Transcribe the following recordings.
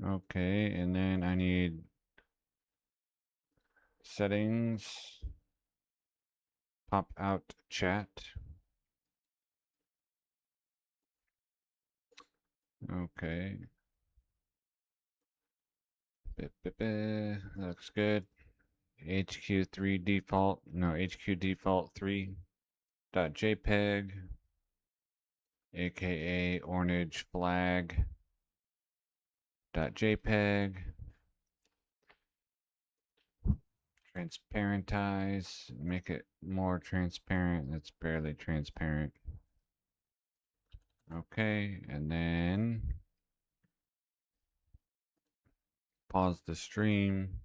Okay, and then I need settings, pop out chat. Okay. That looks good. HQ3 default, no, HQ default 3.jpg, aka orange flag.jpg. Transparentize, make it more transparent. That's barely transparent. Okay, and then pause the stream.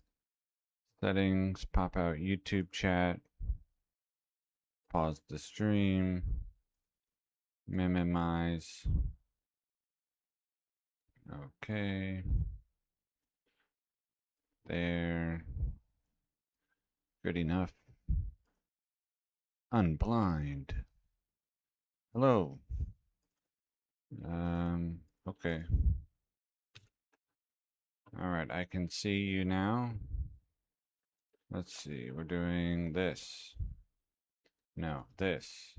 Settings, pop out YouTube chat. Pause the stream. Minimize. Okay. There. Good enough. Unblind. Hello. Okay. Alright, I can see you now. Let's see, we're doing this. No, this.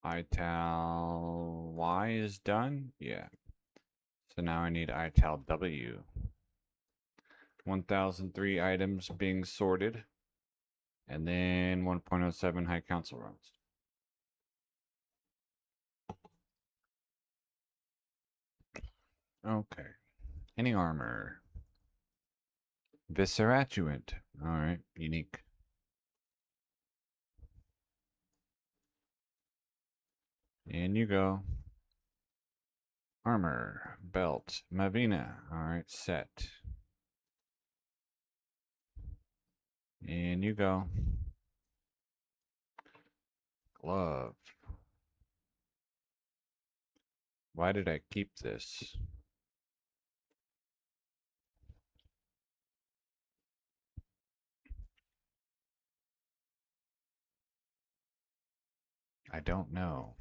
Ital Y is done? Yeah. So now I need Ital W. 1003 items being sorted. And then 1.07 high council runs. Okay. Any armor. Visceratuant. Alright, unique. In you go. Armor. Belt. Mavina. Alright, set. In you go. Glove. Why did I keep this? I don't know.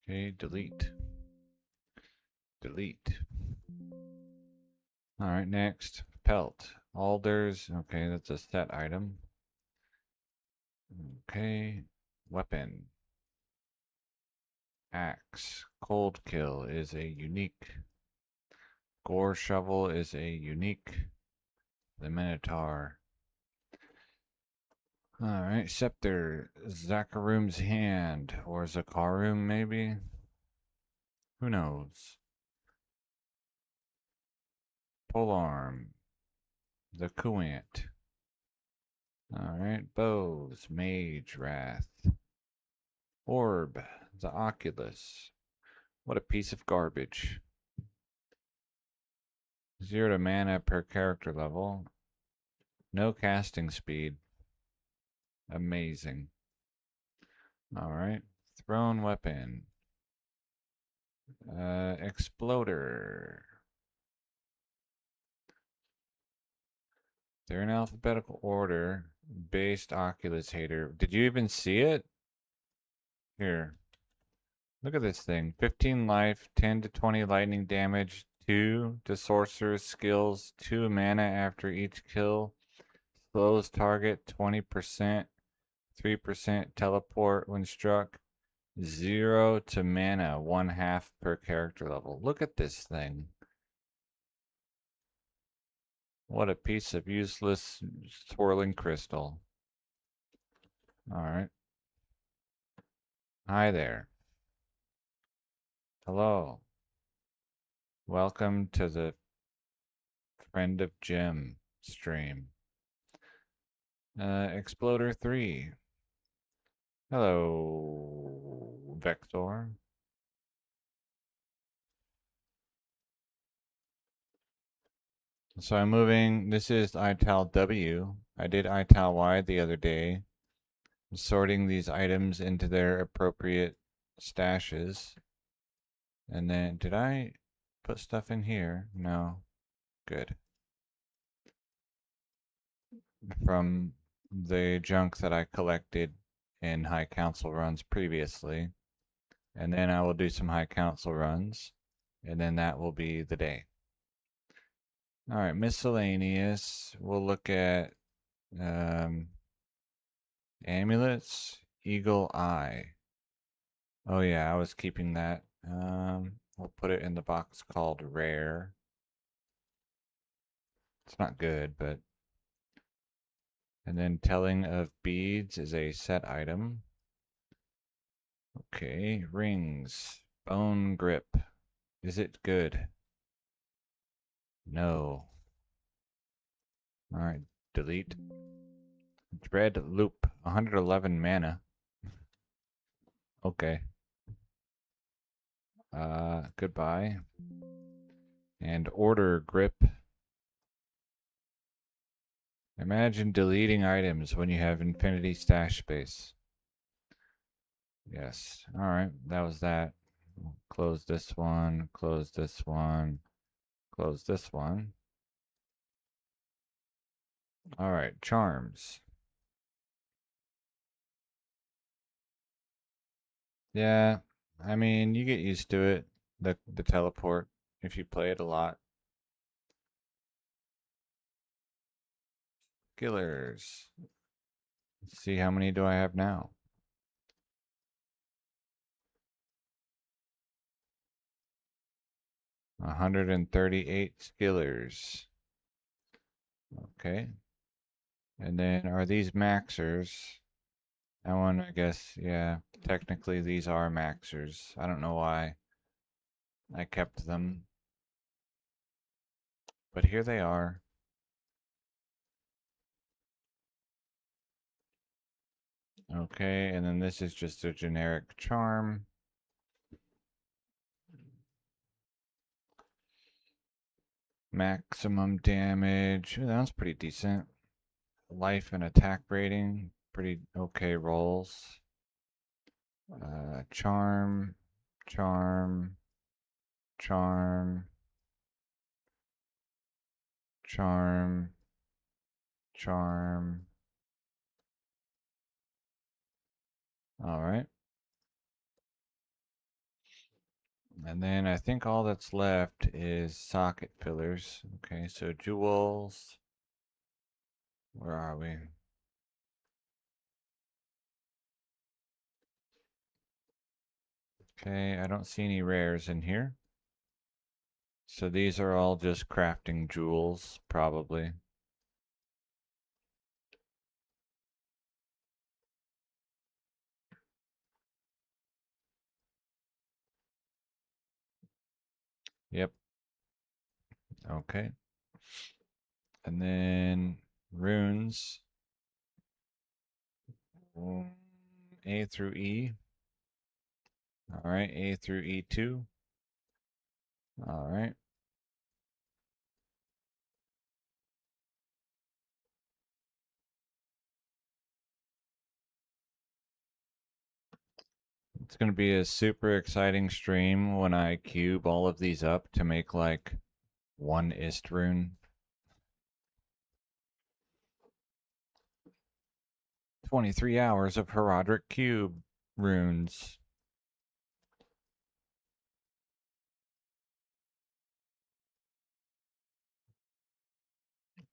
Okay, delete. Delete. Alright, next. Pelt. Alders. Okay, that's a set item. Okay. Weapon. Axe. Cold kill is a unique. Gore shovel is a unique. The Minotaur. Alright, scepter. Zakaroom's hand. Or Zakaroom, maybe? Who knows? Polearm. The Kuant. Alright, bows. Mage Wrath. Orb. The Oculus. What a piece of garbage. 0 to mana per character level. No casting speed. Amazing. Alright. Thrown weapon. Exploder. They're in alphabetical order. Based Oculus Hater. Did you even see it? Here. Look at this thing. 15 life, 10 to 20 lightning damage, 2 to sorcerer's skills, 2 mana after each kill, slows target 20%, 3% teleport when struck, 0 to mana, 1/2 per character level. Look at this thing. What a piece of useless swirling crystal. Alright. Hi there. Hello. Welcome to the Friend of Jim stream. Exploder 3. Hello, Vector. So I'm moving, this is Ital W. I did Ital Y the other day. I'm sorting these items into their appropriate stashes. And then, did I put stuff in here? No. Good. From the junk that I collected in High Council runs previously. And then I will do some high council runs. And then that will be the day. All right, miscellaneous. We'll look at amulets, eagle eye. Oh yeah, I was keeping that. We'll put it in the box called rare. It's not good, but... And then telling of beads is a set item. Okay, rings. Bone grip. Is it good? No. Alright, delete. Dread loop. 111 mana. Okay. Goodbye. And order grip. Imagine deleting items when you have infinity stash space. Yes. Alright, that was that. Close this one, close this one, close this one. Alright, charms. Yeah, I mean, you get used to it, the teleport, if you play it a lot. Killers. Let's see, how many do I have now? 138 skillers. Okay. And then are these maxers? That one, I guess, yeah, technically these are maxers. I don't know why I kept them. But here they are. Okay, and then this is just a generic charm. Maximum damage. Ooh, that was pretty decent. Life and attack rating. Pretty okay rolls. Charm. Charm. Charm. Charm. Charm. Alright. And then I think all that's left is socket fillers. Okay, so jewels. Where are we? Okay, I don't see any rares in here. So these are all just crafting jewels, probably. Yep. Okay. And then runes. A through E. All right, A through E2. All right. It's going to be a super exciting stream when I cube all of these up to make like one ist rune. 23 hours of Herodric cube runes.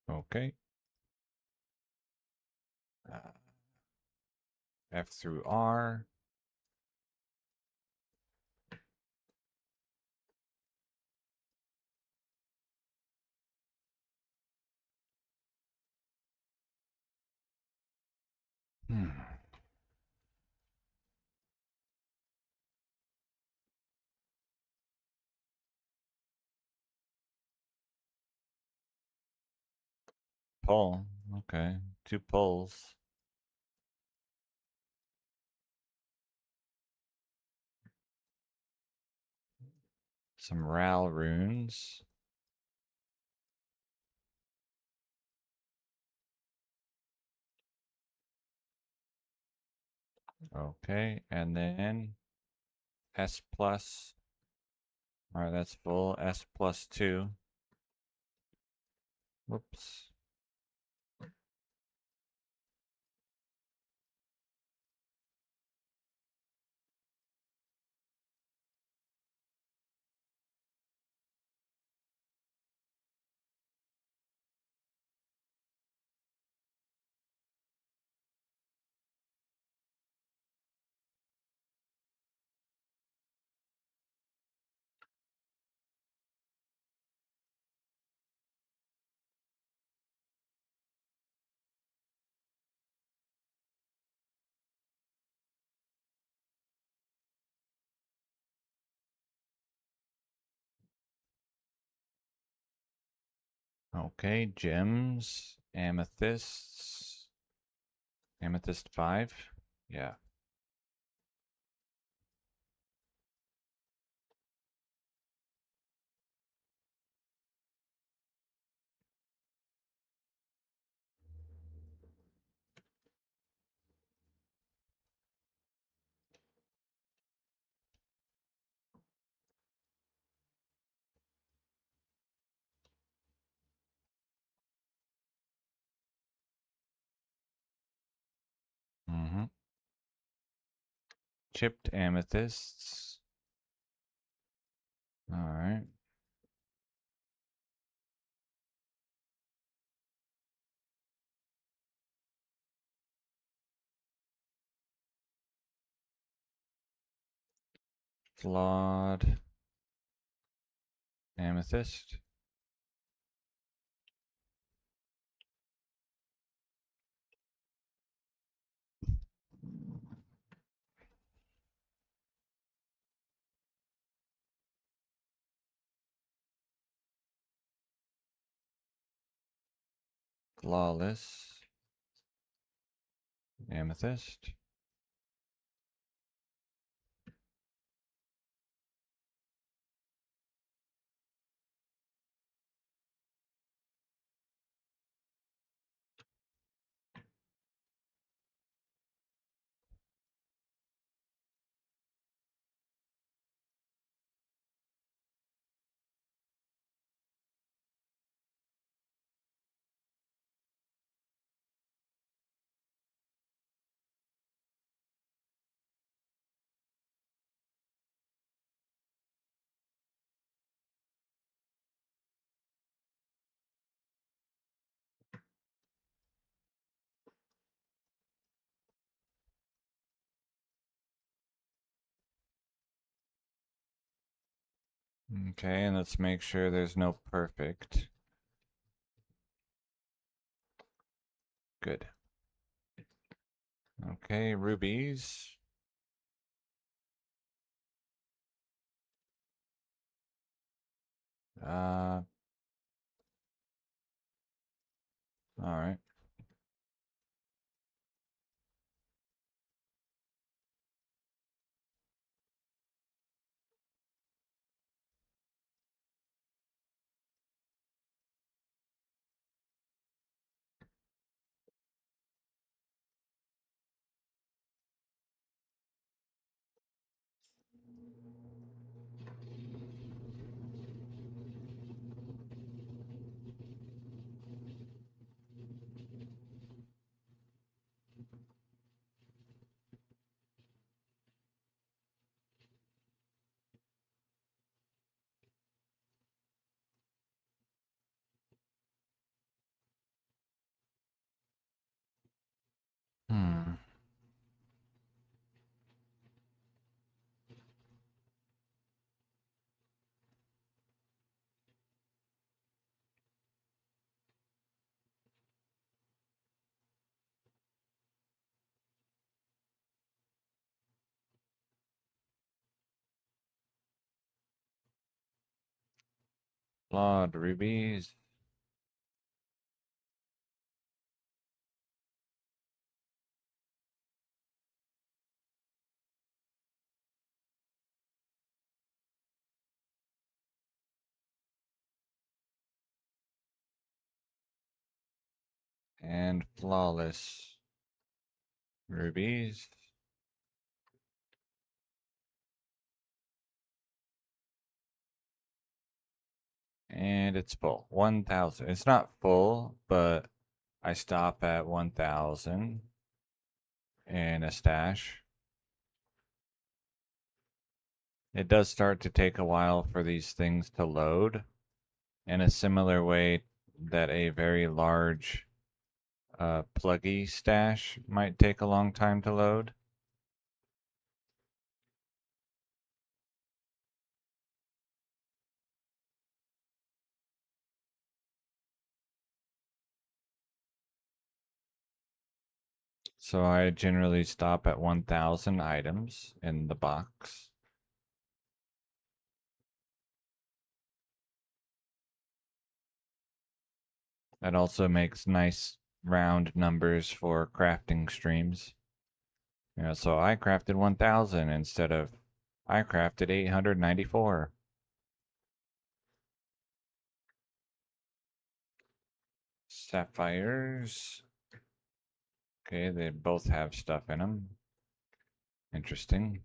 Okay. F through R. Pull. Okay. 2 pulls. Some Ral runes. Okay, and then S plus. All right, that's full. S plus 2. Whoops. Okay, gems, amethysts. Amethyst 5? Yeah. Mm-hmm. Chipped amethysts. All right. Flawed amethyst. Flawless amethyst. Okay, and let's make sure there's no perfect. Good. Okay, rubies. All right. Hmm. Flawed rubies. And flawless rubies. And it's full. 1,000. It's not full, but I stop at 1,000 in a stash. It does start to take a while for these things to load in a similar way that a very large pluggy stash might take a long time to load. So I generally stop at 1,000 items in the box. That also makes nice round numbers for crafting streams. You know, so I crafted 1000 instead of I crafted 894. Sapphires. Okay, they both have stuff in them. Interesting.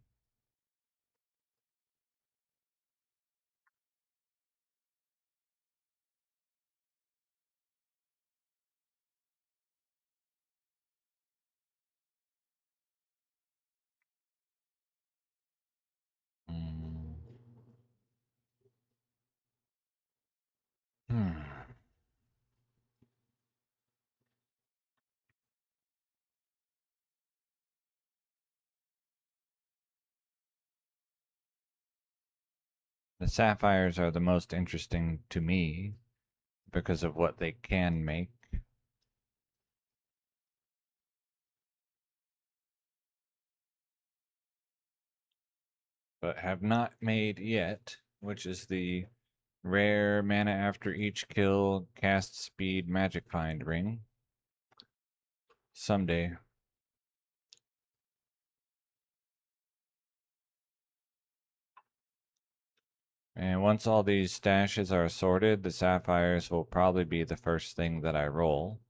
Mm. Hmm. The sapphires are the most interesting to me because of what they can make. But have not made yet, which is the rare mana after each kill, cast speed, magic find ring. Someday. And once all these stashes are sorted, the sapphires will probably be the first thing that I roll.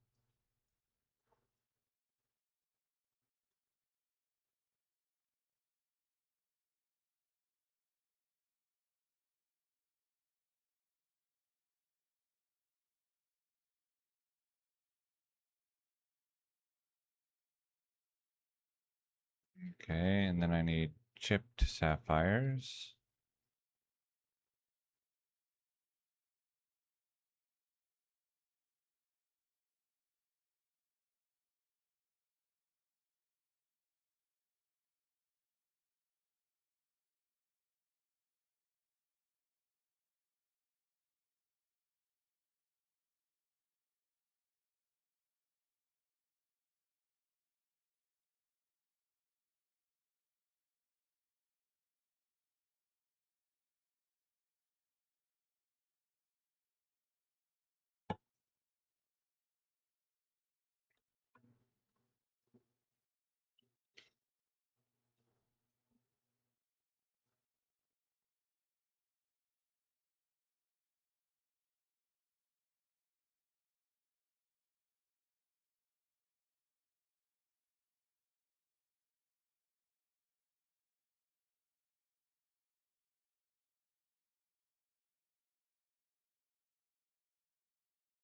Okay, and then I need chipped sapphires.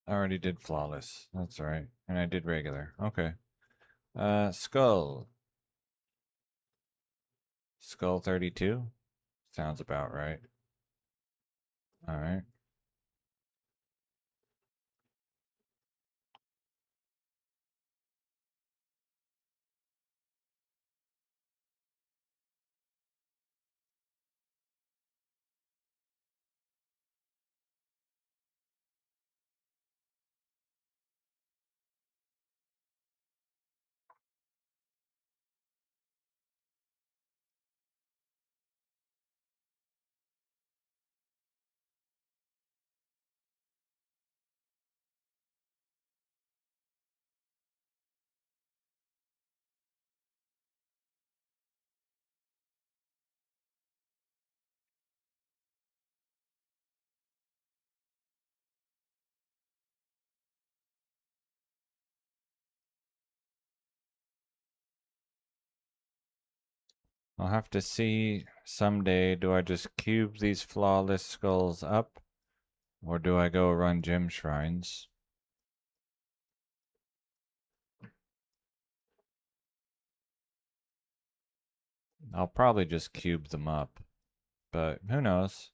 I already did flawless. That's right. And I did regular. Okay. Skull. Skull 32? Sounds about right. Alright. I'll have to see someday, do I just cube these flawless skulls up? Or do I go run gem shrines? I'll probably just cube them up. But who knows?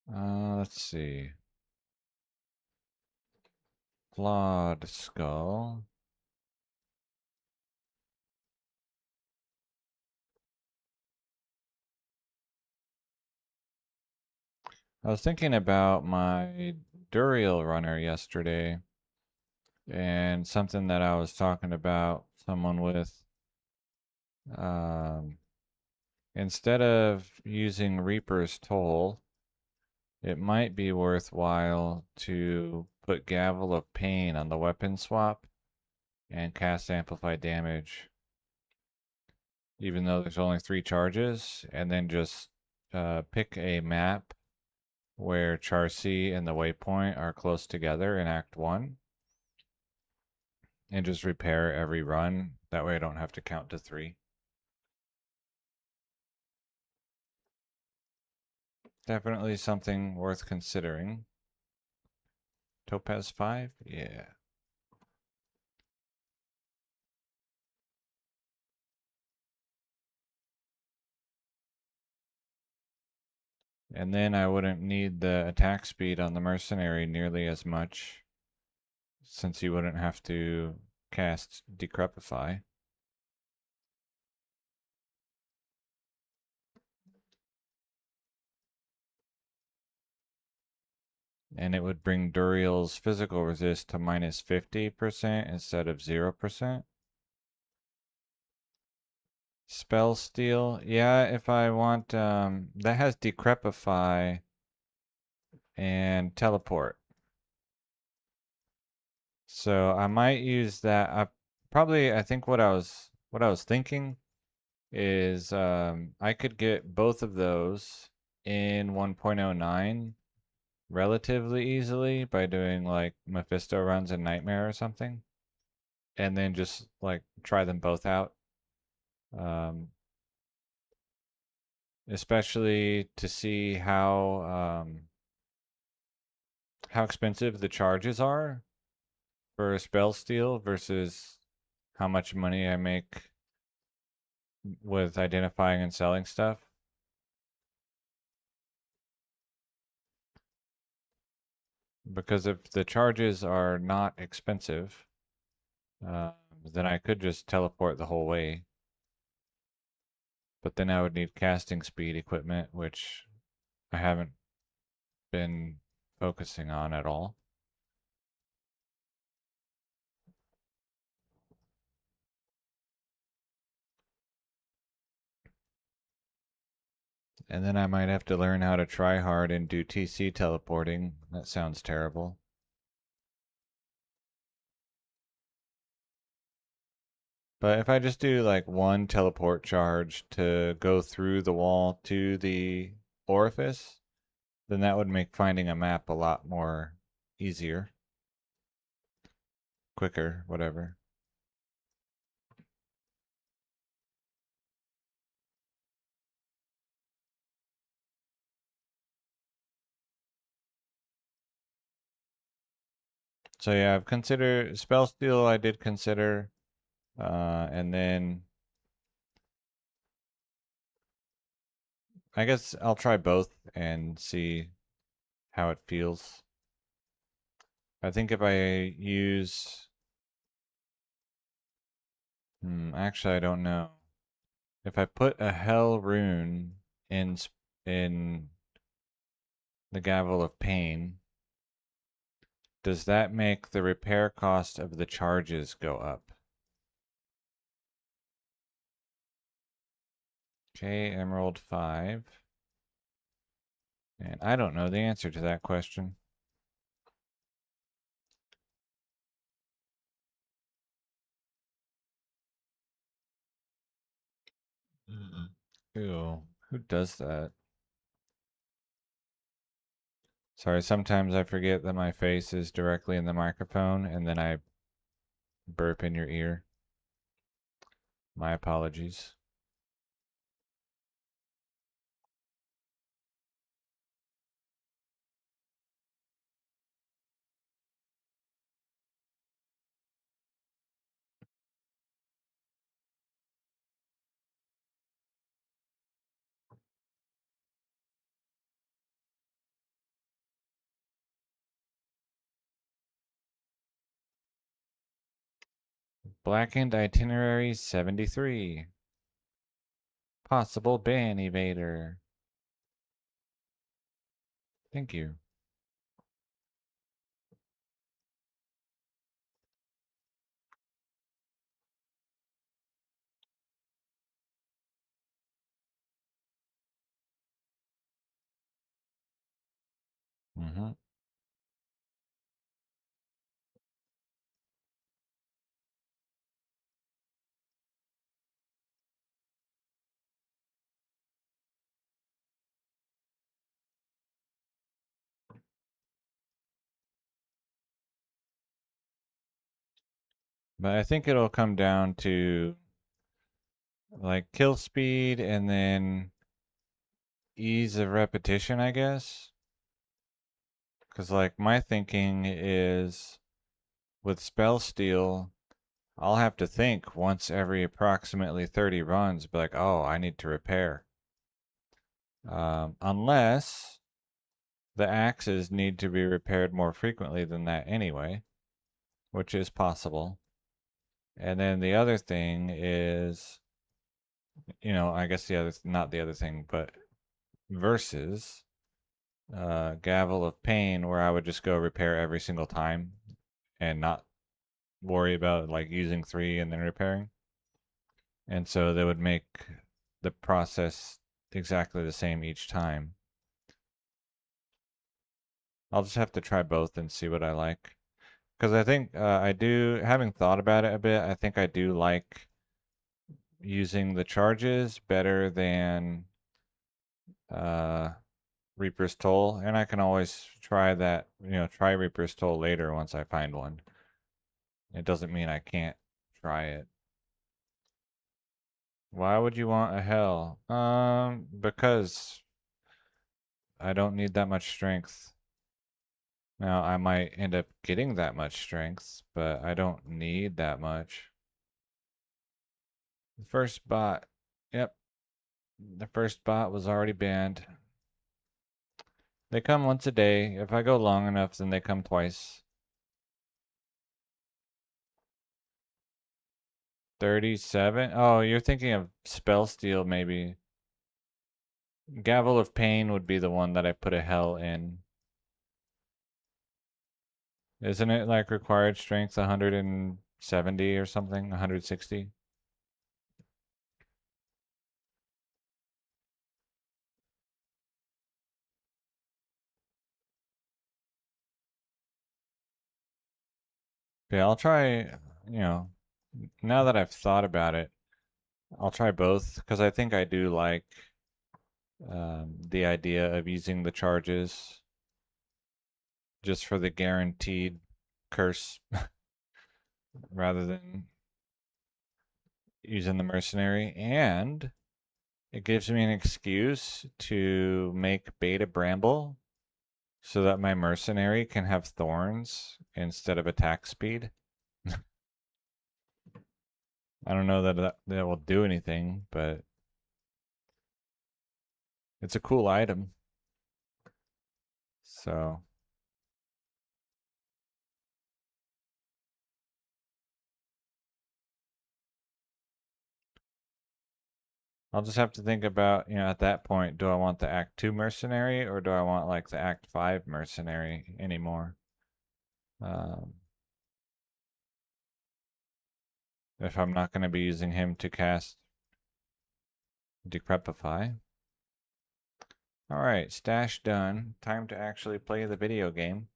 Let's see. Flawed skull. I was thinking about my Duriel runner yesterday and something that I was talking about someone with, instead of using Reaper's Toll, it might be worthwhile to put Gavel of Pain on the weapon swap and cast Amplify Damage, even though there's only 3 charges, and then just pick a map where Char C and the Waypoint are close together in Act 1, and just repair every run. That way I don't have to count to 3. Definitely something worth considering. Topaz 5? Yeah. And then I wouldn't need the attack speed on the Mercenary nearly as much, since you wouldn't have to cast Decrepify. And it would bring Duriel's physical resist to minus 50% instead of 0%. Spell Steal, yeah, if I want, that has Decrepify and Teleport. So I might use that. I think what I was thinking is I could get both of those in 1.09 relatively easily by doing like Mephisto runs and Nightmare or something, and then just like try them both out. Especially to see how expensive the charges are for a spell steal versus how much money I make with identifying and selling stuff. Because if the charges are not expensive, then I could just teleport the whole way. But then I would need casting speed equipment, which I haven't been focusing on at all. And then I might have to learn how to try hard and do TC teleporting. That sounds terrible. But if I just do like one teleport charge to go through the wall to the orifice, then that would make finding a map a lot more easier, quicker, whatever. So yeah, I've considered spell steal. I did consider, and then I guess I'll try both and see how it feels. I think if I use, actually I don't know. If I put a hell rune in the Gavel of Pain, does that make the repair cost of the charges go up? Okay, Emerald 5. And I don't know the answer to that question. Ew, who does that? Sorry, sometimes I forget that my face is directly in the microphone and then I burp in your ear. My apologies. Blackened Itinerary 73. Possible ban evader. Thank you. Mm-hmm. But I think it'll come down to like kill speed and then ease of repetition, I guess. Because like my thinking is with spell steal, I'll have to think once every approximately 30 runs, be like, oh, I need to repair. Unless the axes need to be repaired more frequently than that anyway, which is possible. And then the other thing is, I guess not the other thing, but versus Gavel of Pain, where I would just go repair every single time and not worry about like using 3 and then repairing. And so they would make the process exactly the same each time. I'll just have to try both and see what I like. Because I think having thought about it a bit, I think I do like using the charges better than uh, Reaper's Toll. And I can always try that, try Reaper's Toll later once I find one. It doesn't mean I can't try it. Why would you want a hell? Because I don't need that much strength. Now, I might end up getting that much strength, but I don't need that much. The first bot, yep, the first bot was already banned. They come once a day. If I go long enough, then they come twice. 37? Oh, you're thinking of Spell Steal, maybe. Gavel of Pain would be the one that I put a hell in. Isn't it like required strength 170 or something? 160? Yeah, I'll try, now that I've thought about it, I'll try both because I think I do like the idea of using the charges just for the guaranteed curse rather than using the mercenary. And it gives me an excuse to make Beta Bramble so that my mercenary can have thorns instead of attack speed. I don't know that will do anything, but it's a cool item. So I'll just have to think about, at that point, do I want the Act 2 mercenary or do I want like the Act 5 mercenary anymore? If I'm not going to be using him to cast Decrepify. Alright, stash done. Time to actually play the video game.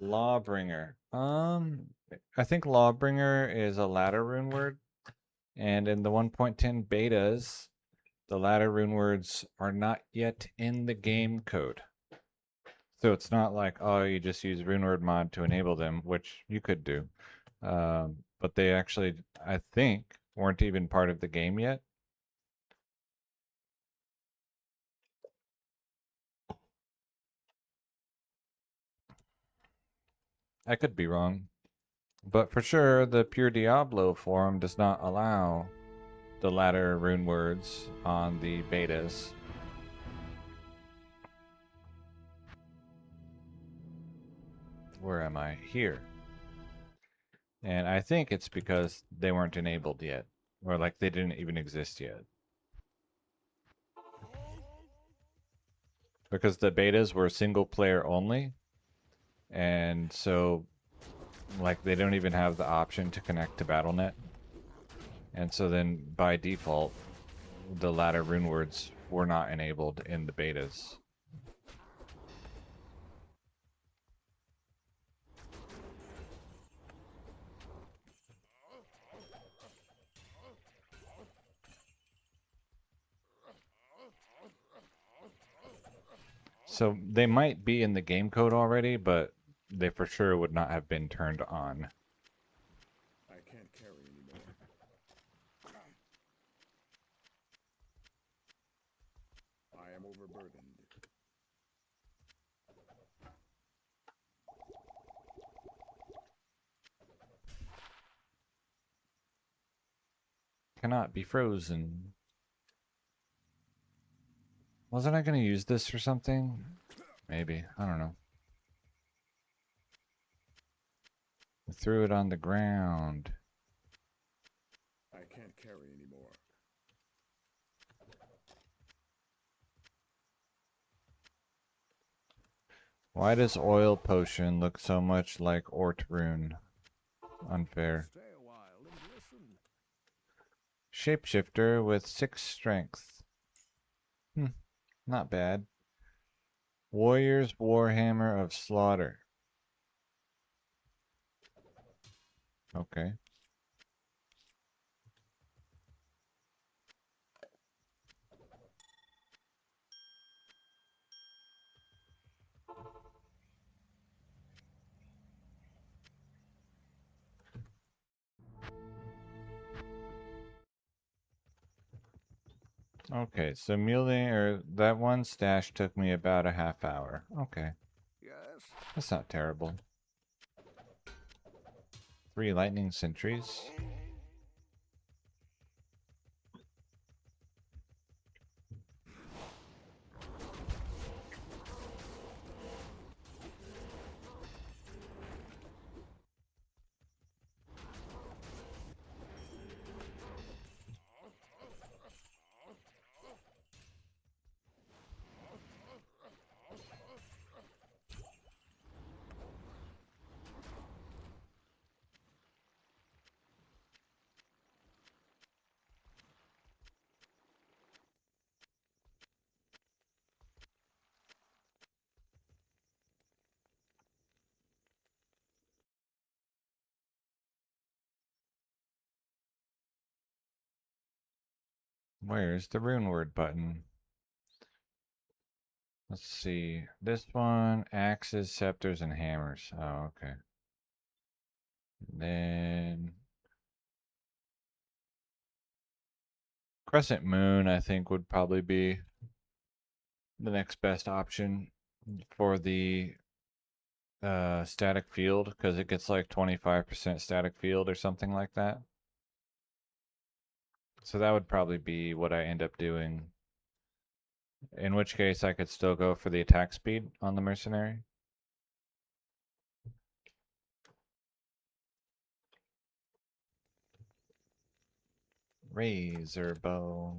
Lawbringer. I think Lawbringer is a ladder rune word. And in the 1.10 betas, the ladder rune words are not yet in the game code. So it's not like, oh, you just use RuneWord mod to enable them, which you could do. But they actually, I think, weren't even part of the game yet. I could be wrong. But for sure, the Pure Diablo forum does not allow the ladder rune words on the betas. Where am I? Here. And I think it's because they weren't enabled yet. Or like they didn't even exist yet. Because the betas were single player only. And so like they don't even have the option to connect to BattleNet. And so then by default, the ladder rune words were not enabled in the betas. So they might be in the game code already, but they for sure would not have been turned on. I can't carry anymore. I am overburdened. Cannot be frozen. Wasn't I going to use this for something? Maybe. I don't know. I threw it on the ground. I can't carry anymore. Why does oil potion look so much like Ortrune? Unfair. Stay a while and listen. Shapeshifter with 6 strength. Not bad. Warrior's Warhammer of Slaughter. Okay. Okay, so mulling or that one stash took me about a half hour. Okay, Yes. that's not terrible. 3 lightning sentries. Where's the rune word button? Let's see. This one, axes, scepters, and hammers. Oh, okay. Then Crescent Moon, I think, would probably be the next best option for the static field, because it gets like 25% static field or something like that. So that would probably be what I end up doing. In which case I could still go for the attack speed on the mercenary. Razor bow.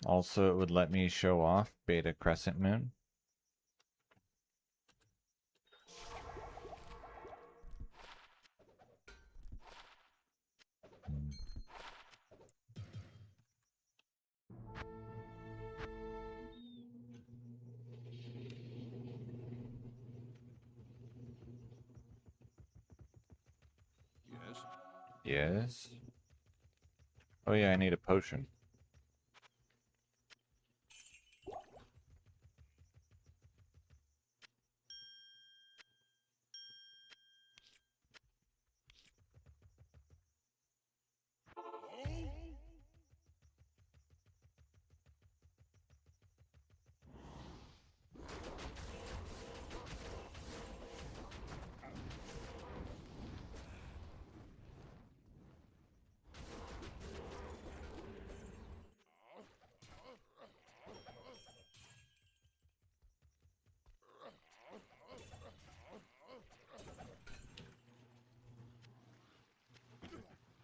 Also, it would let me show off Beta Crescent Moon. Yes. Yes. Oh yeah, I need a potion.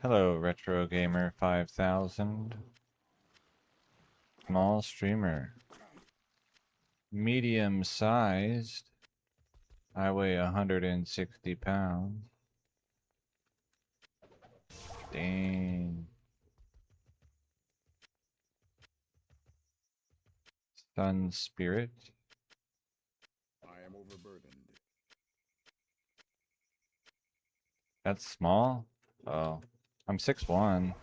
Hello, Retro Gamer 5000. Small streamer. Medium sized. I weigh 160 pounds. Dang. Sun Spirit. I am overburdened. That's small? Oh. I'm 6'1".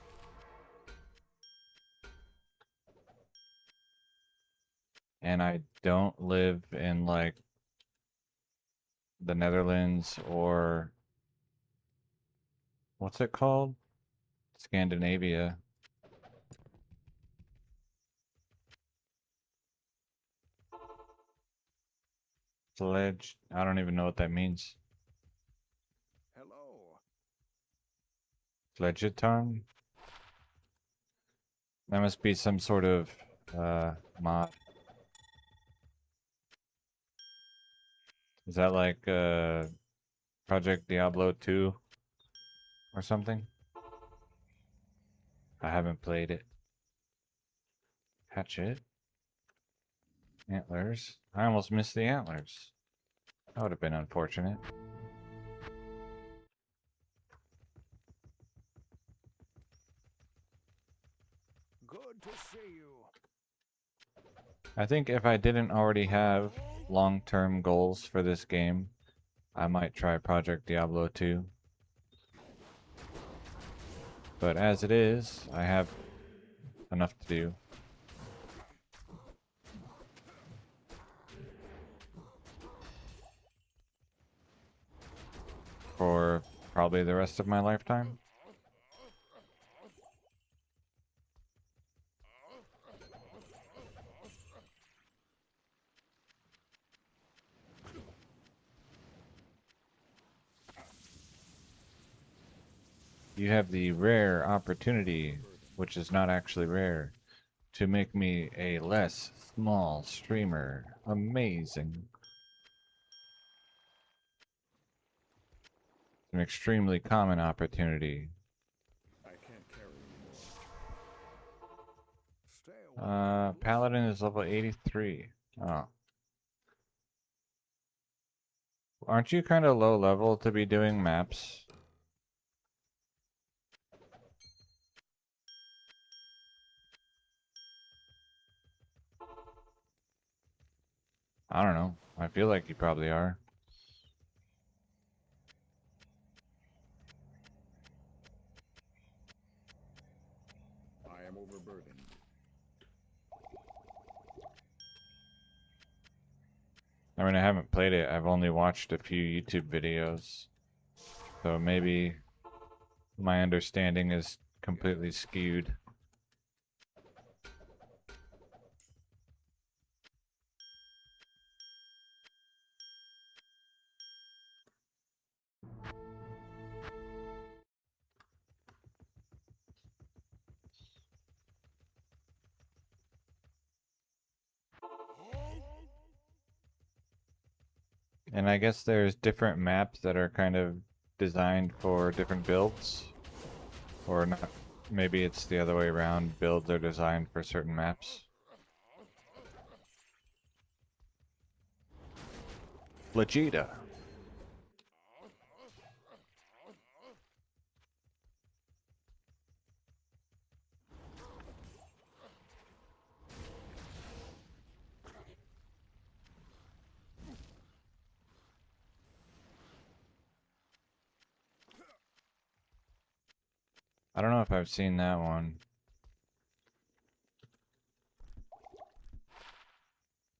And I don't live in like the Netherlands or what's it called? Scandinavia. Sledge. I don't even know what that means. Hello. Fledgeton? That must be some sort of mod. Is that like Project Diablo 2 or something? I haven't played it. Hatchet. Antlers. I almost missed the antlers. That would have been unfortunate. Good to see you. I think if I didn't already have long-term goals for this game, I might try Project Diablo 2. But as it is, I have enough to do. For probably the rest of my lifetime. You have the rare opportunity, which is not actually rare, to make me a less small streamer. Amazing. An extremely common opportunity. I can't carry anymore. Stay away. Paladin is level 83. Oh. Aren't you kind of low level to be doing maps? I don't know. I feel like you probably are. I am overburdened. I mean, I haven't played it. I've only watched a few YouTube videos. So maybe my understanding is completely skewed. And I guess there's different maps that are kind of designed for different builds. Or not. Maybe it's the other way around. Builds are designed for certain maps. Vegeta. I don't know if I've seen that one.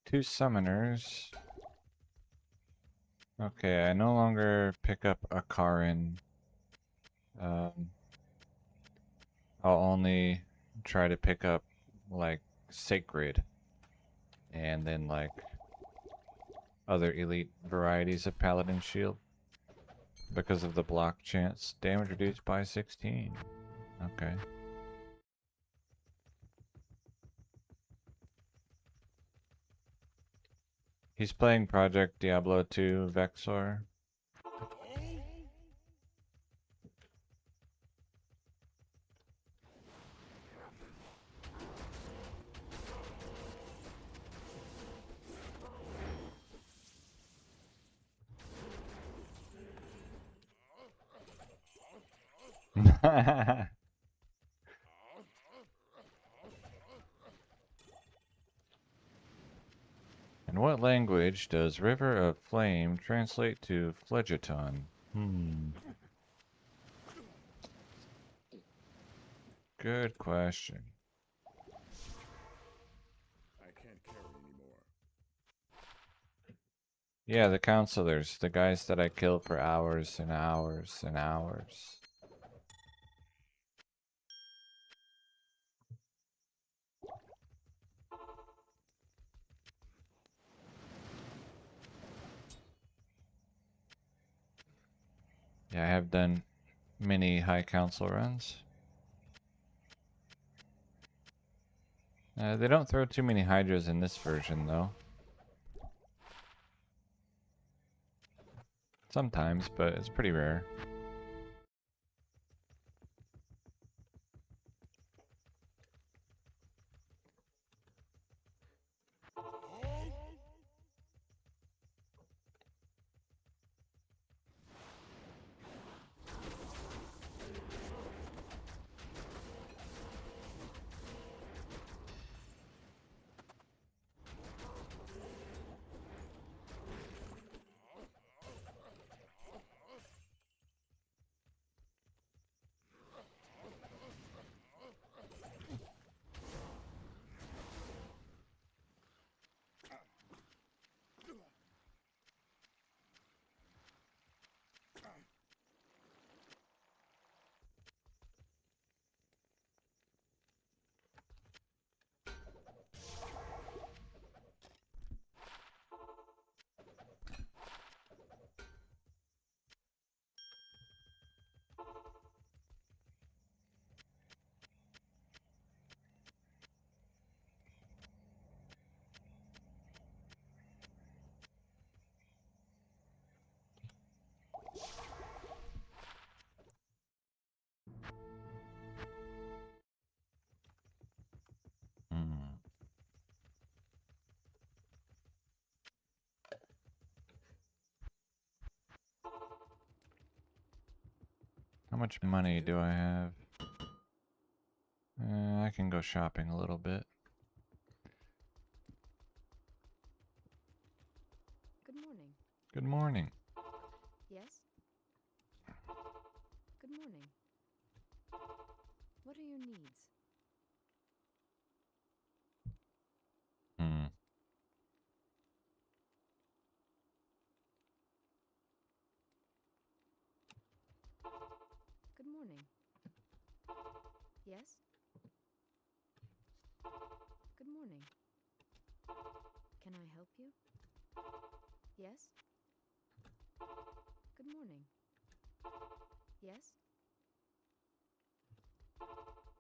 2 summoners. Okay, I no longer pick up a Karin. I'll only try to pick up, like, Sacred. And then, like, other elite varieties of Paladin Shield. Because of the block chance. Damage reduced by 16. Okay. He's playing Project Diablo 2 Vexor. In what language does River of Flame translate to Phlegethon? Good question. I can't carry anymore. Yeah, the counselors, the guys that I kill for hours and hours and hours. Yeah, I have done many high council runs. They don't throw too many hydras in this version, though. Sometimes, but it's pretty rare. Hmm. How much money do I have? I can go shopping a little bit. Good morning. Good morning. Yes? Good morning. What are your needs? Hmm. Good morning. Yes? Good morning. Can I help you? Yes? Good morning. Yes?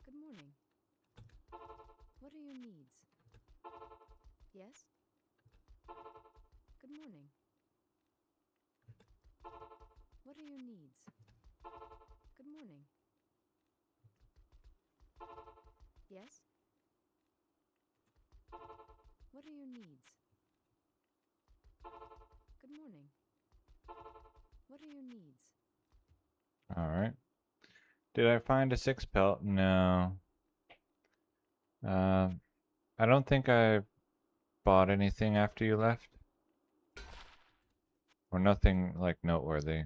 Good morning. What are your needs? Yes? Good morning. What are your needs? Good morning. Yes? What are your needs? Good morning. What are your needs? All right. Did I find a 6 pelt? No. Uh, I don't think I bought anything after you left. Or nothing like noteworthy.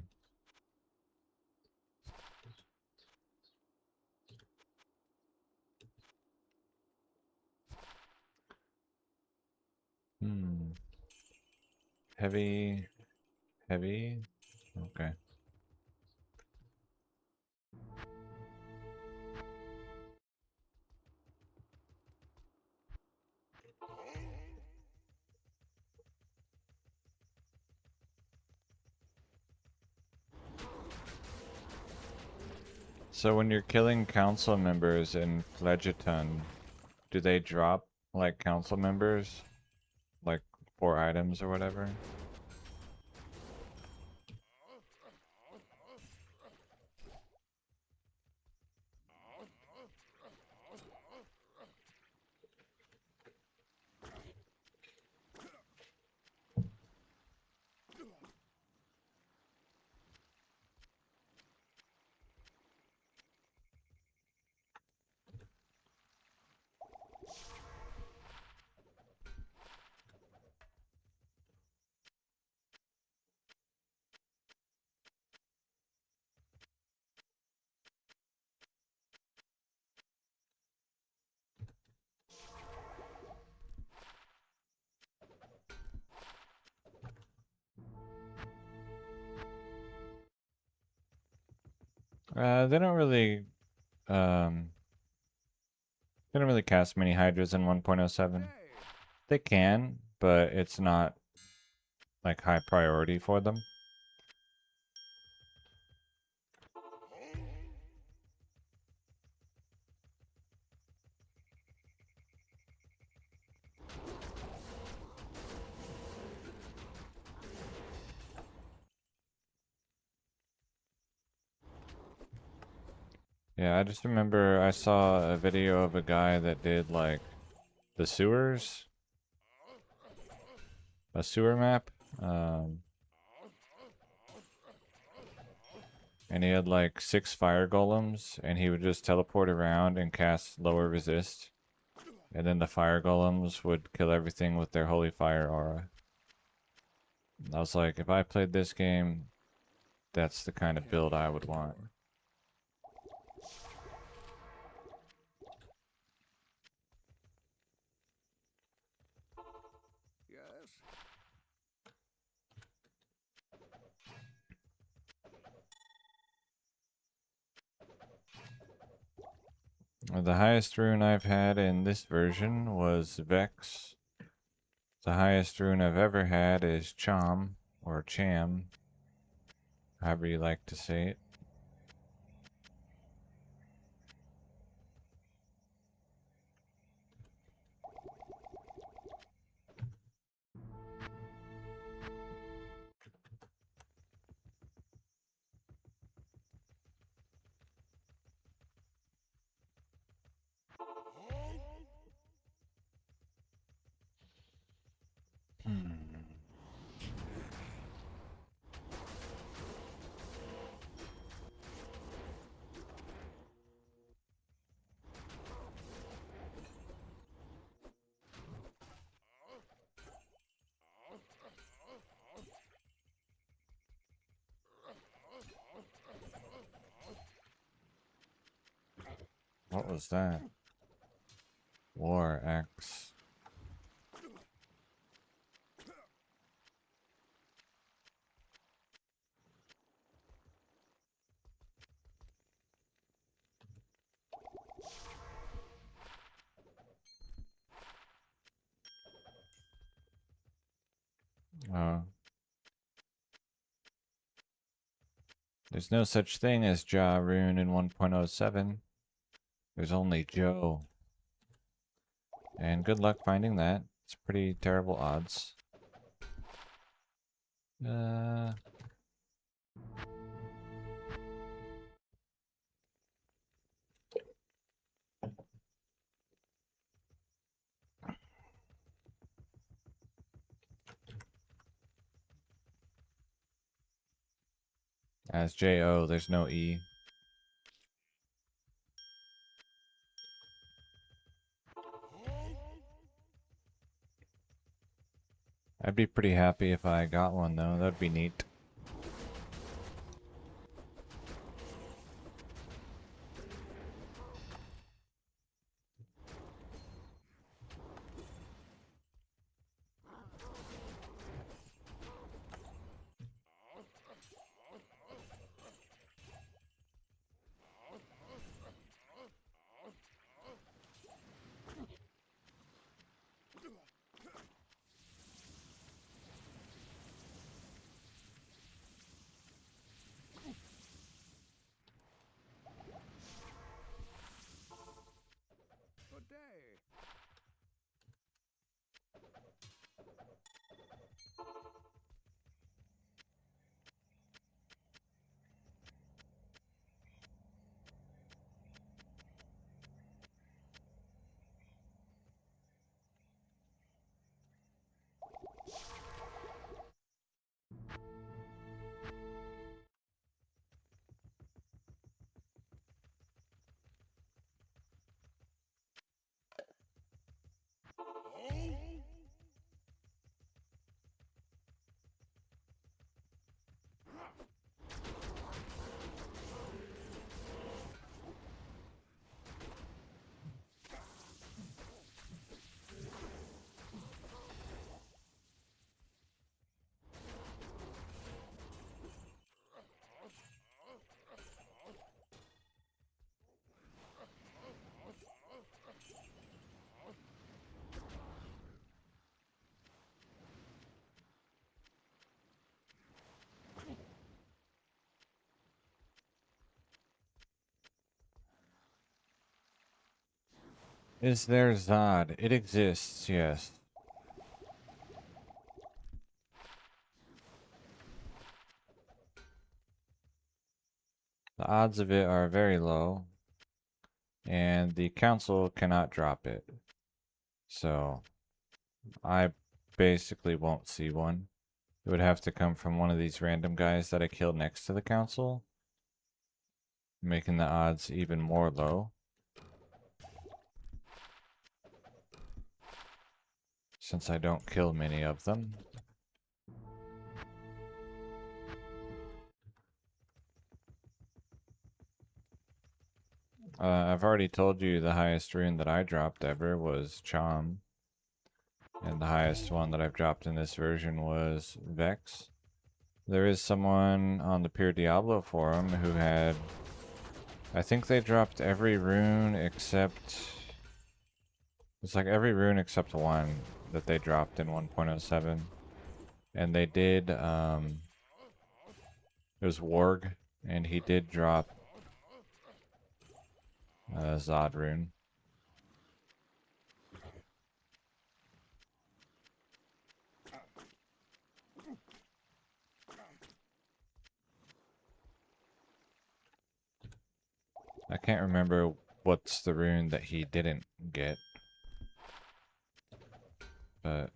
Hmm. Heavy. Heavy. Okay. So when you're killing council members in Phlegethon, do they drop like council members? Like 4 items or whatever? They don't really cast many Hydras in 1.07. They can, but it's not like high priority for them. Yeah, I just remember I saw a video of a guy that did like the sewers, a sewer map, and he had like 6 fire golems, and he would just teleport around and cast lower resist, and then the fire golems would kill everything with their holy fire aura. I was like, if I played this game, that's the kind of build I would want. Yes? The highest rune I've had in this version was Vex. The highest rune I've ever had is Cham, or Cham, however you like to say it. What was that? War Axe. Oh. There's no such thing as Ja Rune in 1.07. There's only Joe. And good luck finding that. It's pretty terrible odds. As J-O, there's no E. I'd be pretty happy if I got one though, that'd be neat. Is there Zod? It exists, yes. The odds of it are very low, and the council cannot drop it. So, I basically won't see one. It would have to come from one of these random guys that I killed next to the council, making the odds even more low. Since I don't kill many of them. I've already told you the highest rune that I dropped ever was Chom. And the highest one that I've dropped in this version was Vex. There is someone on the Pure Diablo forum who had... I think they dropped every rune except... It's like every rune except one that they dropped in 1.07. And they did, it was Warg, and he did drop Zod rune. I can't remember what's the rune that he didn't get. But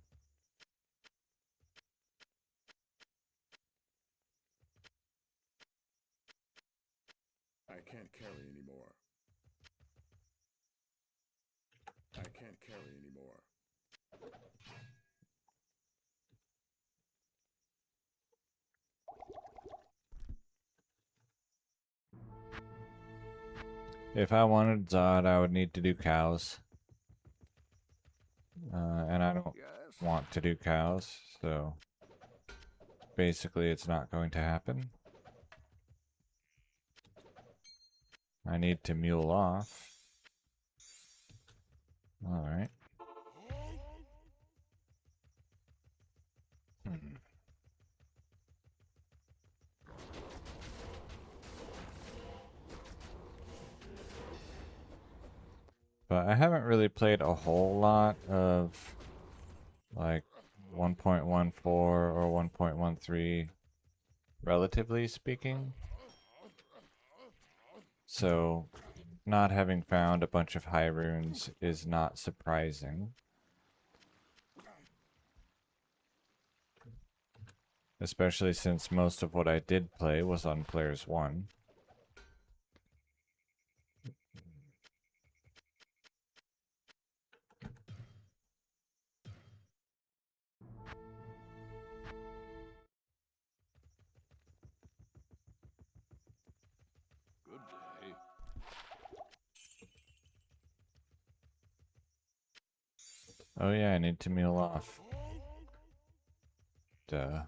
I can't carry anymore. I can't carry anymore. if I wanted Zod, I would need to do cows. And I don't Yes. want to do cows, so basically it's not going to happen. I need to mule off. Alright. But I haven't really played a whole lot of like 1.14 or 1.13, relatively speaking. So not having found a bunch of high runes is not surprising. Especially since most of what I did play was on Players 1. Good day. Oh yeah, I need to mule off. Duh.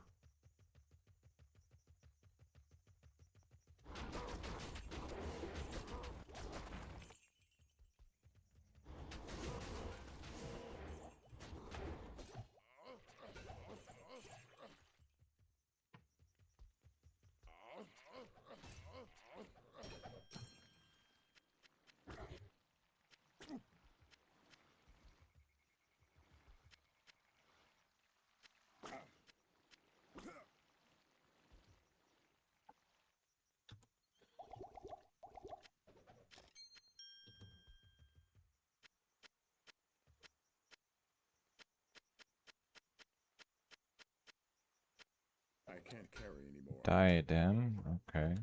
I can't carry anymore. Diadem, okay.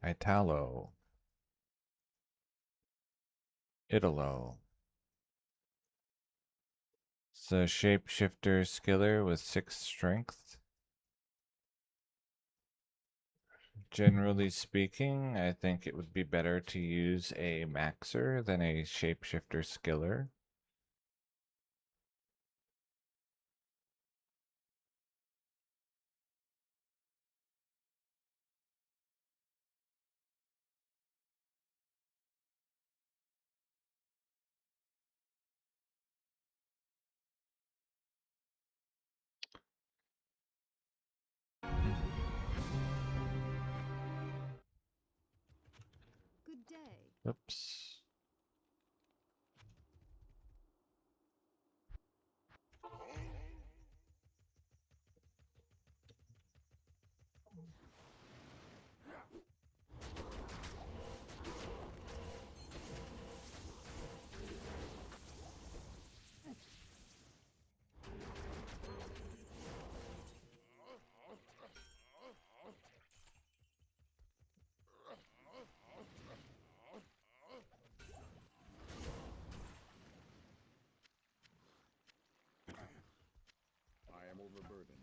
Italo. Italo. It's a shapeshifter skiller with 6 strength. Generally speaking, I think it would be better to use a maxer than a shapeshifter skiller. Oops. I am overburdened.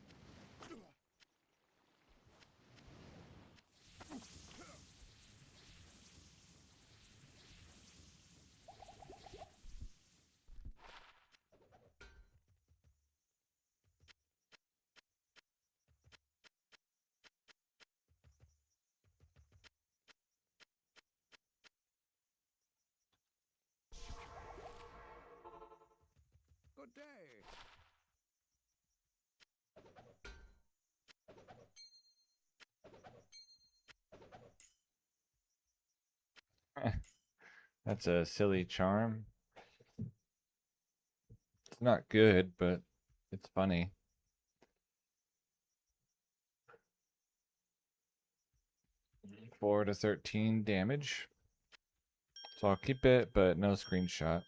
Good day. That's a silly charm. It's not good, but it's funny. Four to 13 damage. So I'll keep it, but no screenshot.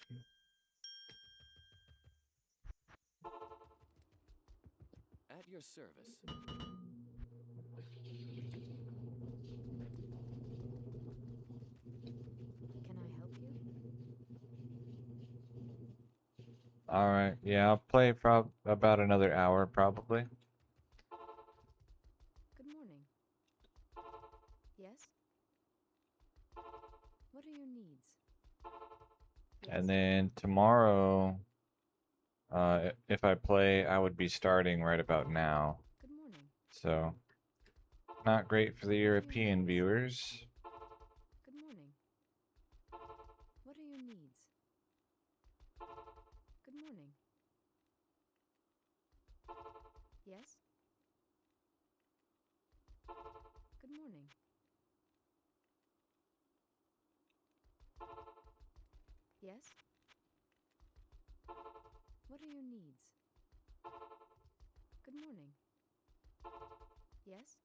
At your service. Can I help you? Alright, yeah, I'll play about another hour probably. Good morning. Yes? What are your needs? Yes? And then tomorrow, if I play, I would be starting right about now. Good morning. So, not great for the European viewers. Good morning. What are your needs? Good morning. Yes? Good morning. Yes? What are your needs? Good morning. Yes?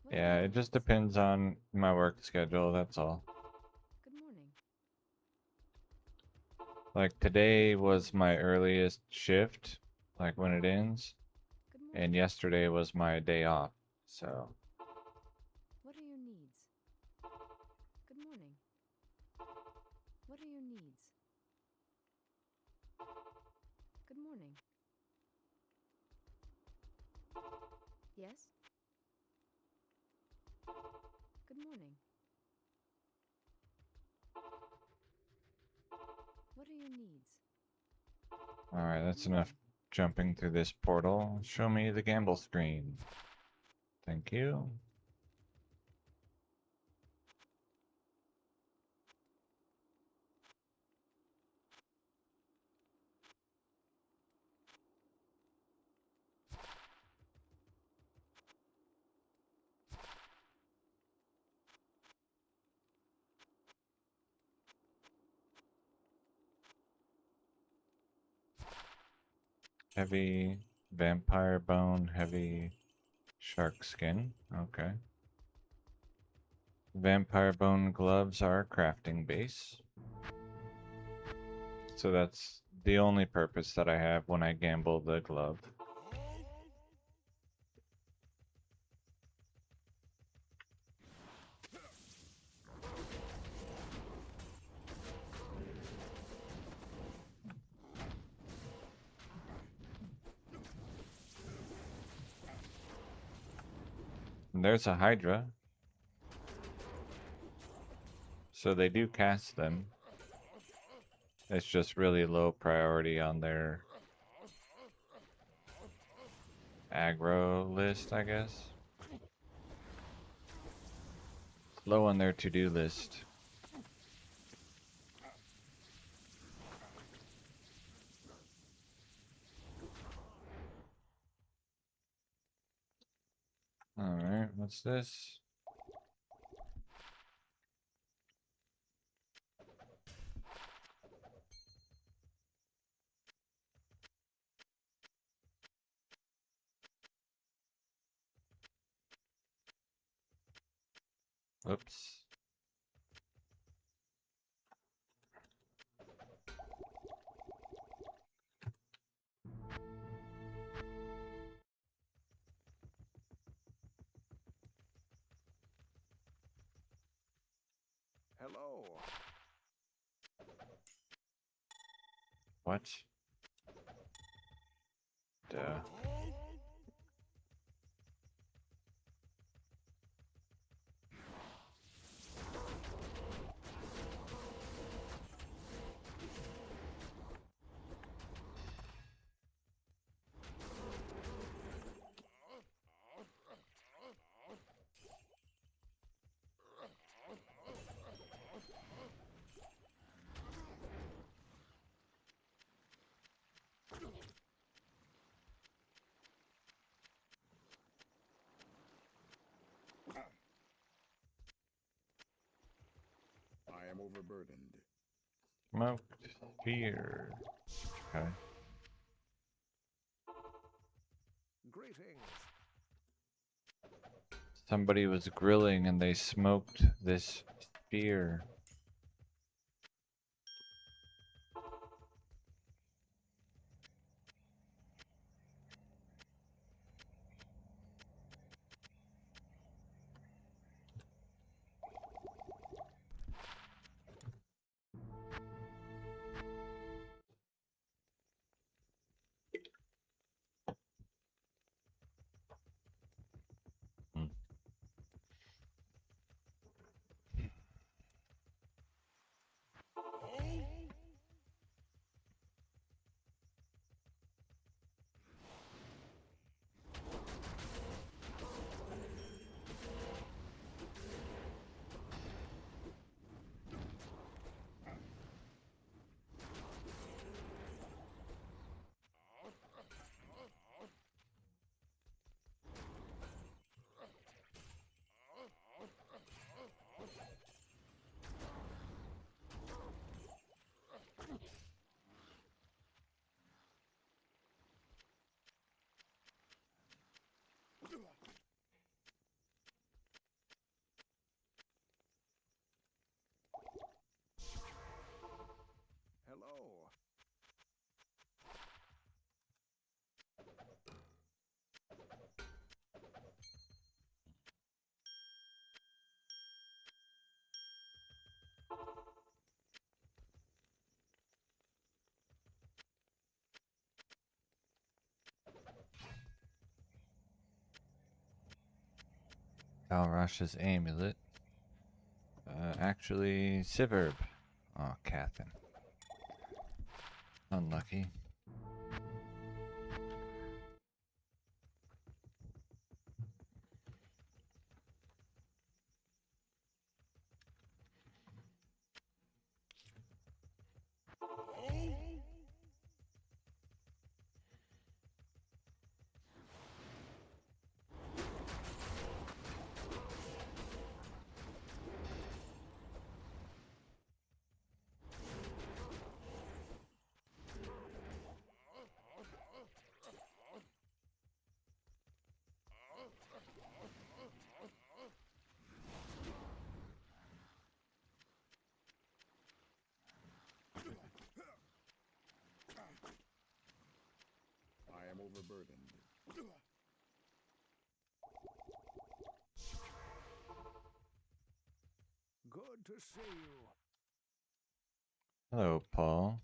What are Yeah, your it just needs? depends on my work schedule, that's all. Good morning. Like today was my earliest shift, like when it ends, Good morning. and yesterday was my day off. So, What are your needs? Good morning. What are your needs? Good morning. Yes? Good morning. What are your needs? alright, that's enough jumping through this portal. Show me the gamble screen. Thank you. Heavy vampire bone, heavy shark skin. Okay. Vampire bone gloves are crafting base. So that's the only purpose that I have when I gamble the glove. And there's a Hydra. So they do cast them. It's just really low priority on their aggro list, I guess. It's low on their to-do list. Alright, what's this? Oops. Hello. What? Duh. I am overburdened. Smoked spear. Okay. Greetings. Somebody was grilling and they smoked this spear. Hmm. Hello. Valrash's amulet. Actually, Siverb. Oh, Cathin. Unlucky. I am overburdened. Good to see you. Hello, Paul.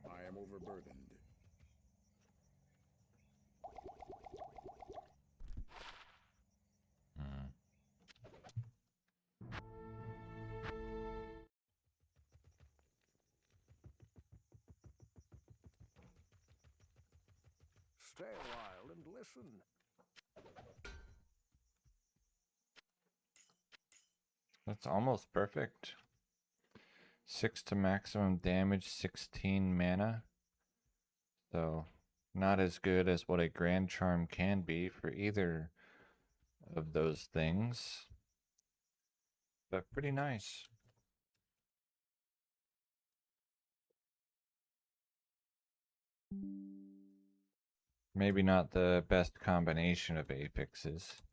I am overburdened. Hmm. Stay a while and listen. That's almost perfect. 6 to maximum damage, 16 mana. So, not as good as what a Grand Charm can be for either of those things. But pretty nice. Maybe not the best combination of affixes.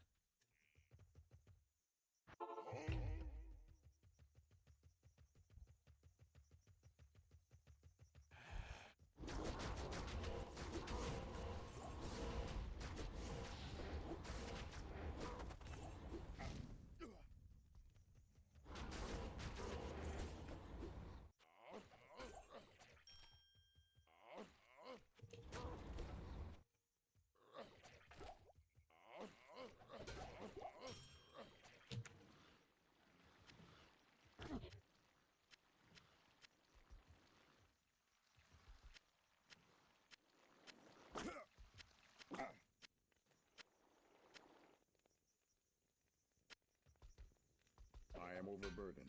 I am overburdened.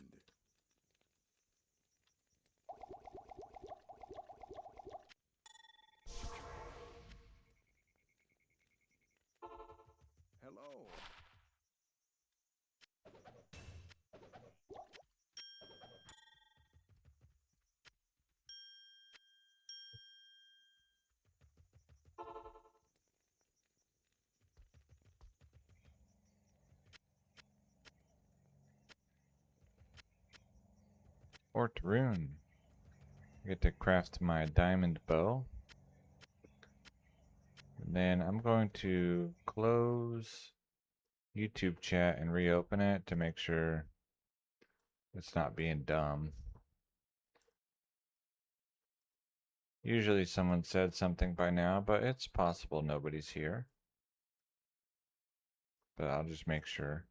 Hello. Fort Rune. I get to craft my diamond bow. And then I'm going to close YouTube chat and reopen it to make sure it's not being dumb. Usually someone said something by now, but it's possible nobody's here. But I'll just make sure.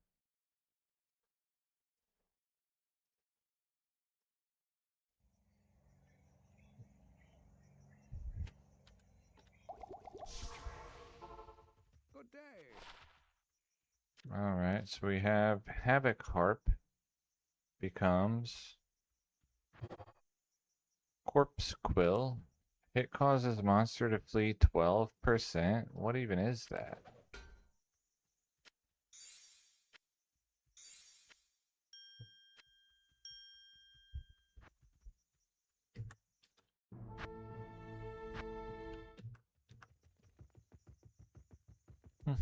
Good day. Alright, so we have Havoc Harp becomes Corpse Quill. It causes monster to flee 12%. What even is that? Hmm.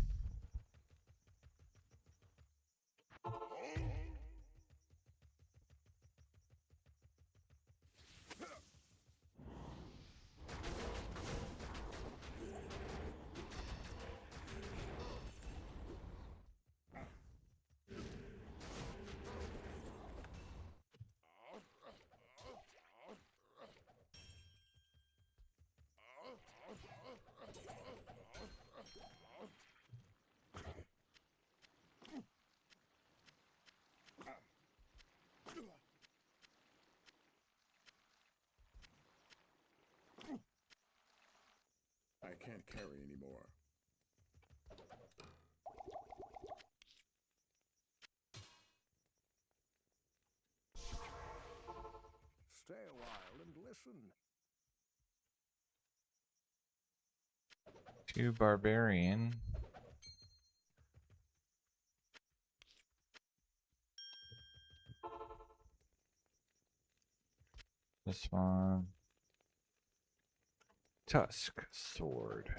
I can't carry anymore. Stay a while and listen. 2 Barbarian. This one. Tusk Sword.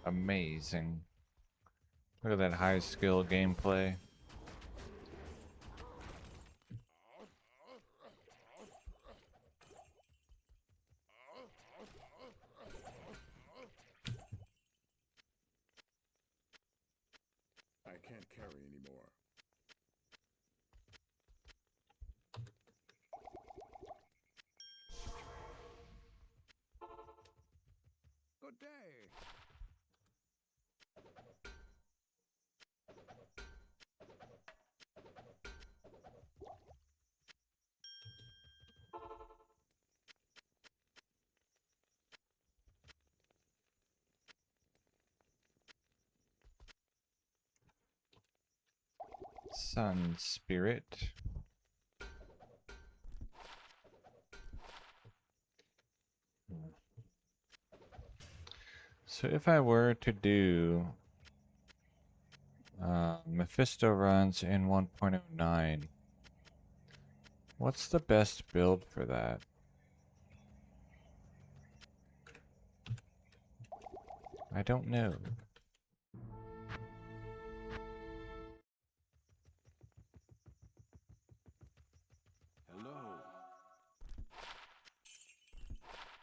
amazing. Look at that high skill gameplay. I can't carry anymore. Good day. Sun Spirit. So if I were to do Mephisto runs in 1.09, what's the best build for that? I don't know. Hello.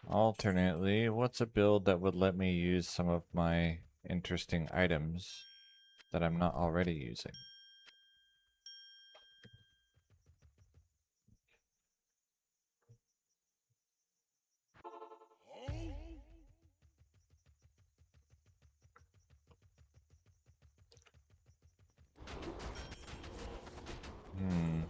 Alternately, what's a build that would let me use some of my interesting items that I'm not already using? Hmm.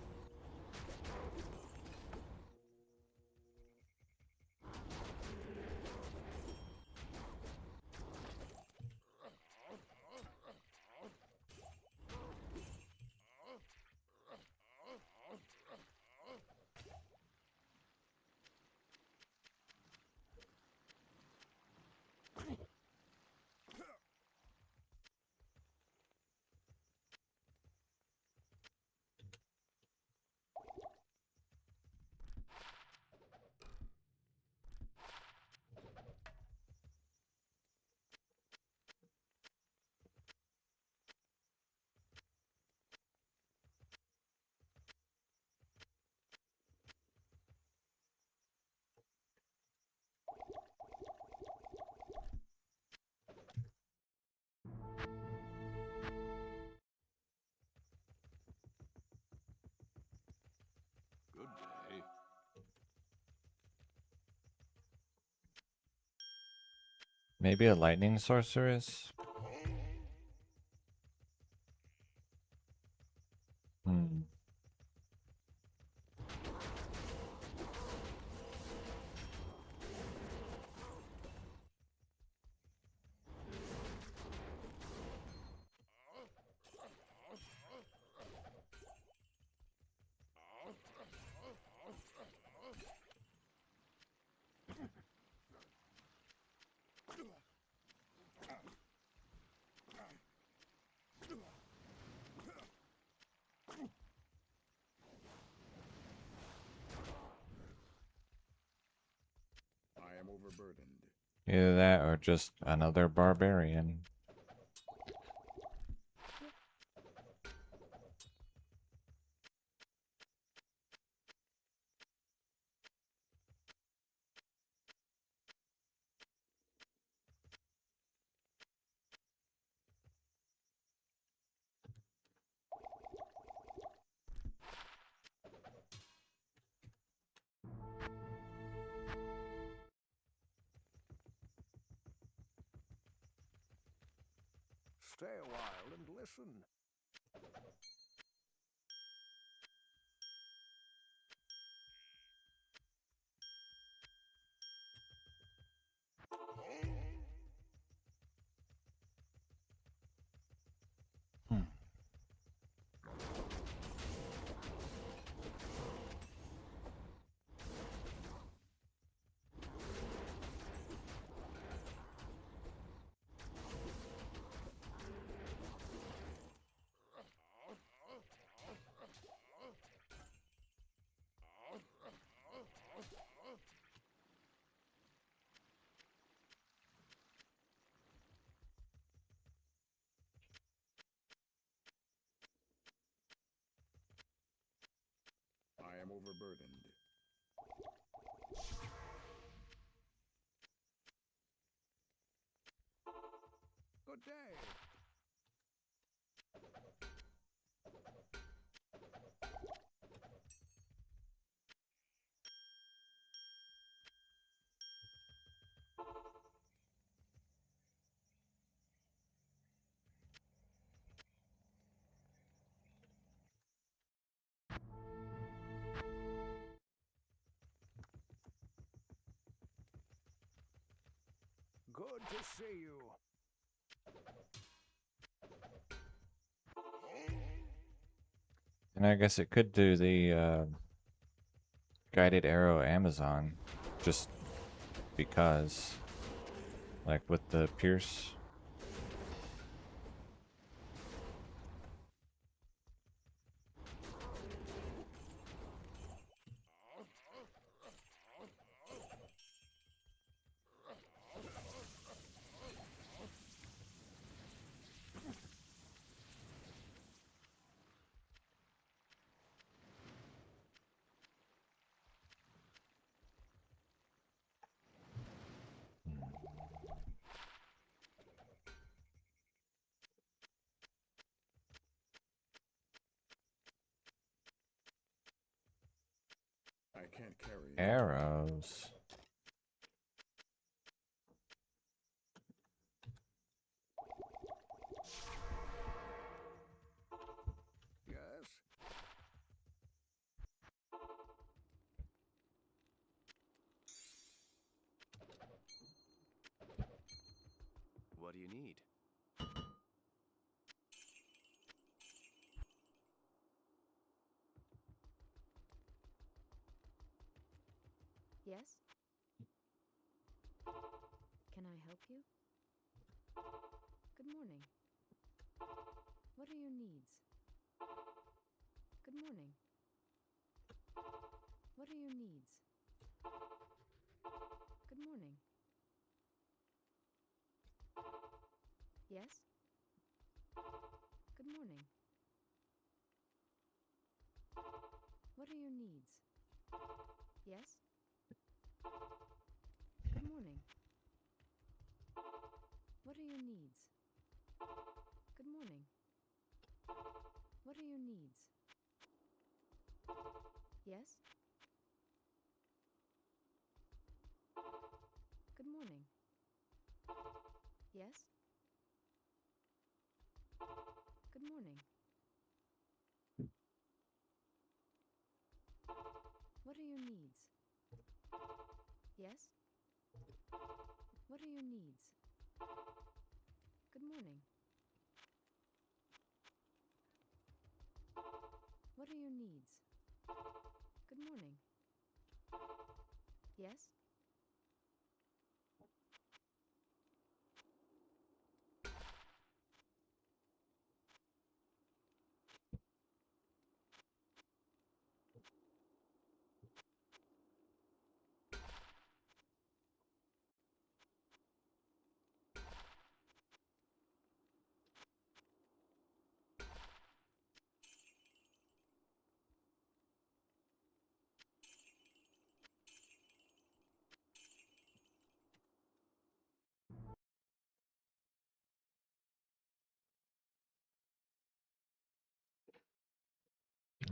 Good day. Maybe a lightning sorceress? Hmm. I am overburdened. Either that or just another barbarian. Stay a while and listen. Hmm. overburdened. Good day. Good to see you. And I guess it could do the guided arrow Amazon, just because, like with the Pierce. I can't carry you. Arrows. Yes? What do you need? Yes? Can I help you? Good morning. What are your needs? Good morning. What are your needs? Good morning. Yes? Good morning. What are your needs? Yes? Good morning. What are your needs? Good morning. What are your needs? Yes? Good morning. Yes? Good morning. What are your needs? Yes? What are your needs? Good morning. What are your needs? Good morning. Yes?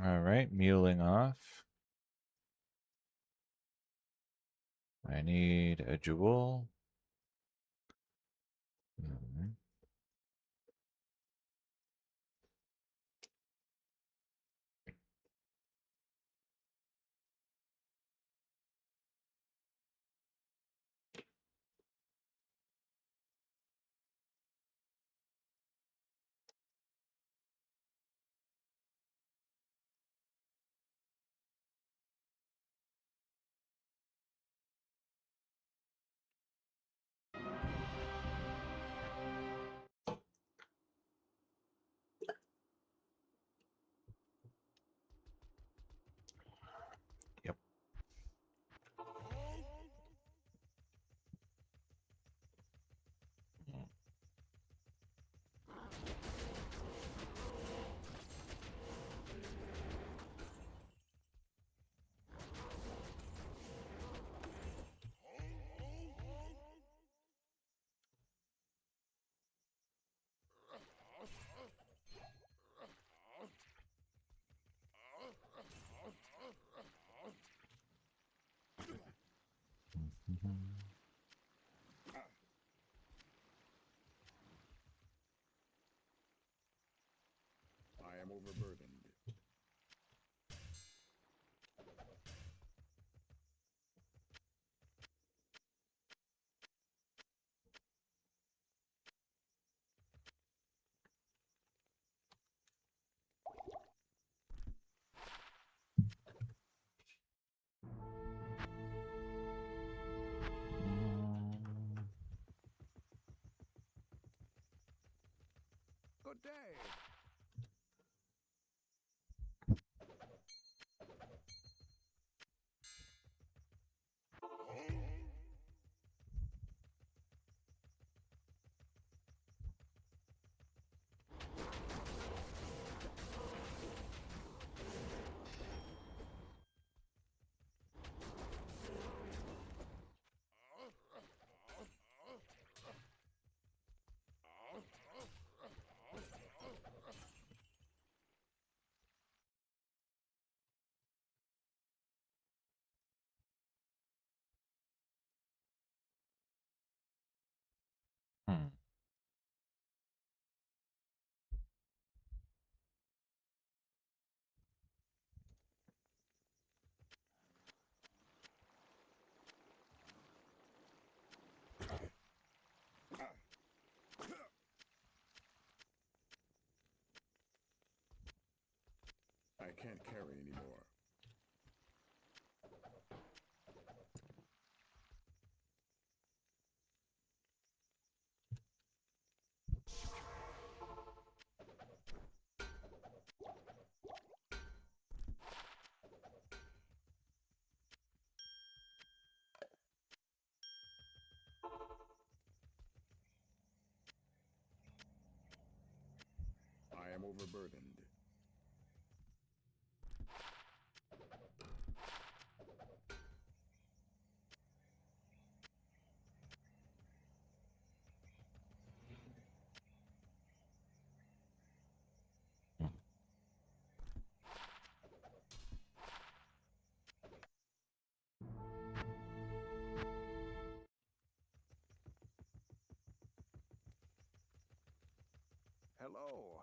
All right, muling off. I need a jewel. Mhm. Good day. Hmm. I can't carry anymore. I am overburdened. Hello.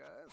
Yes.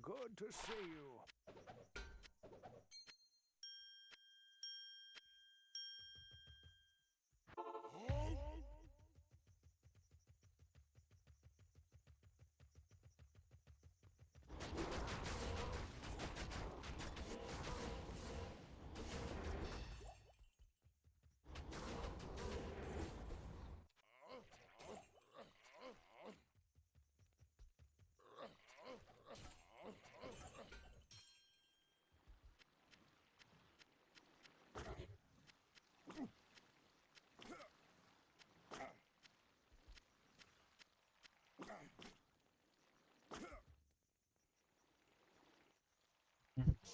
Good to see you.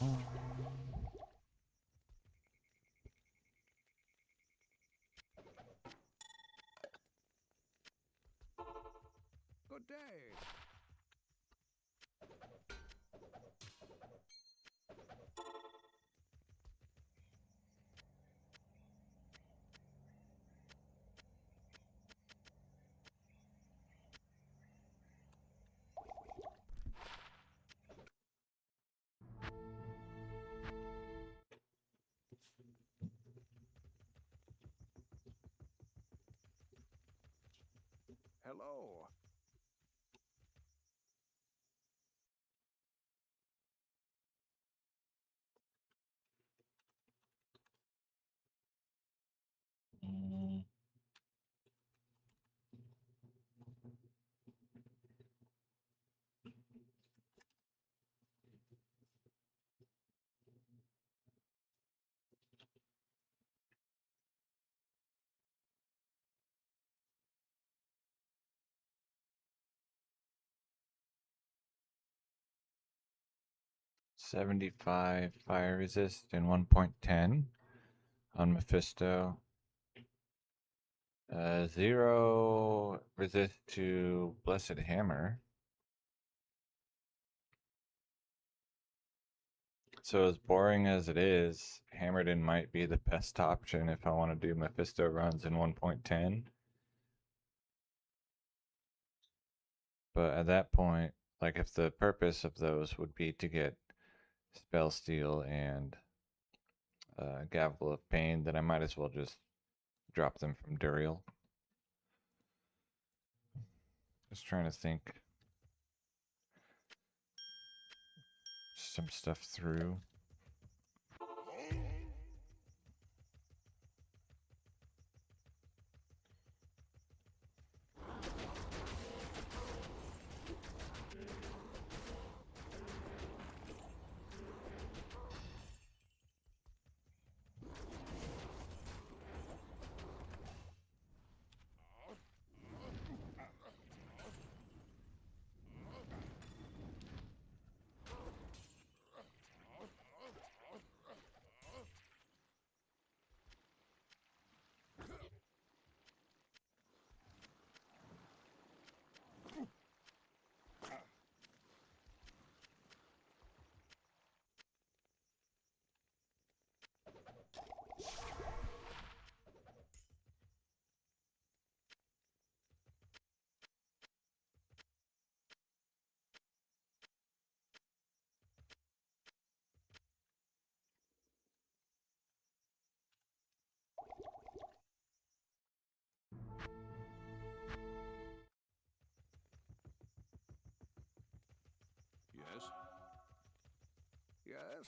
Good day. Hello. Mm. 75 fire resist and 1.10 on Mephisto. 0 resist to Blessed Hammer. So as boring as it is, Hammerden might be the best option if I want to do Mephisto runs in 1.10. But at that point, like if the purpose of those would be to get Spell Steal and Gavel of Pain, then I might as well just drop them from Duriel. Just trying to think some stuff through. Yes. Yes.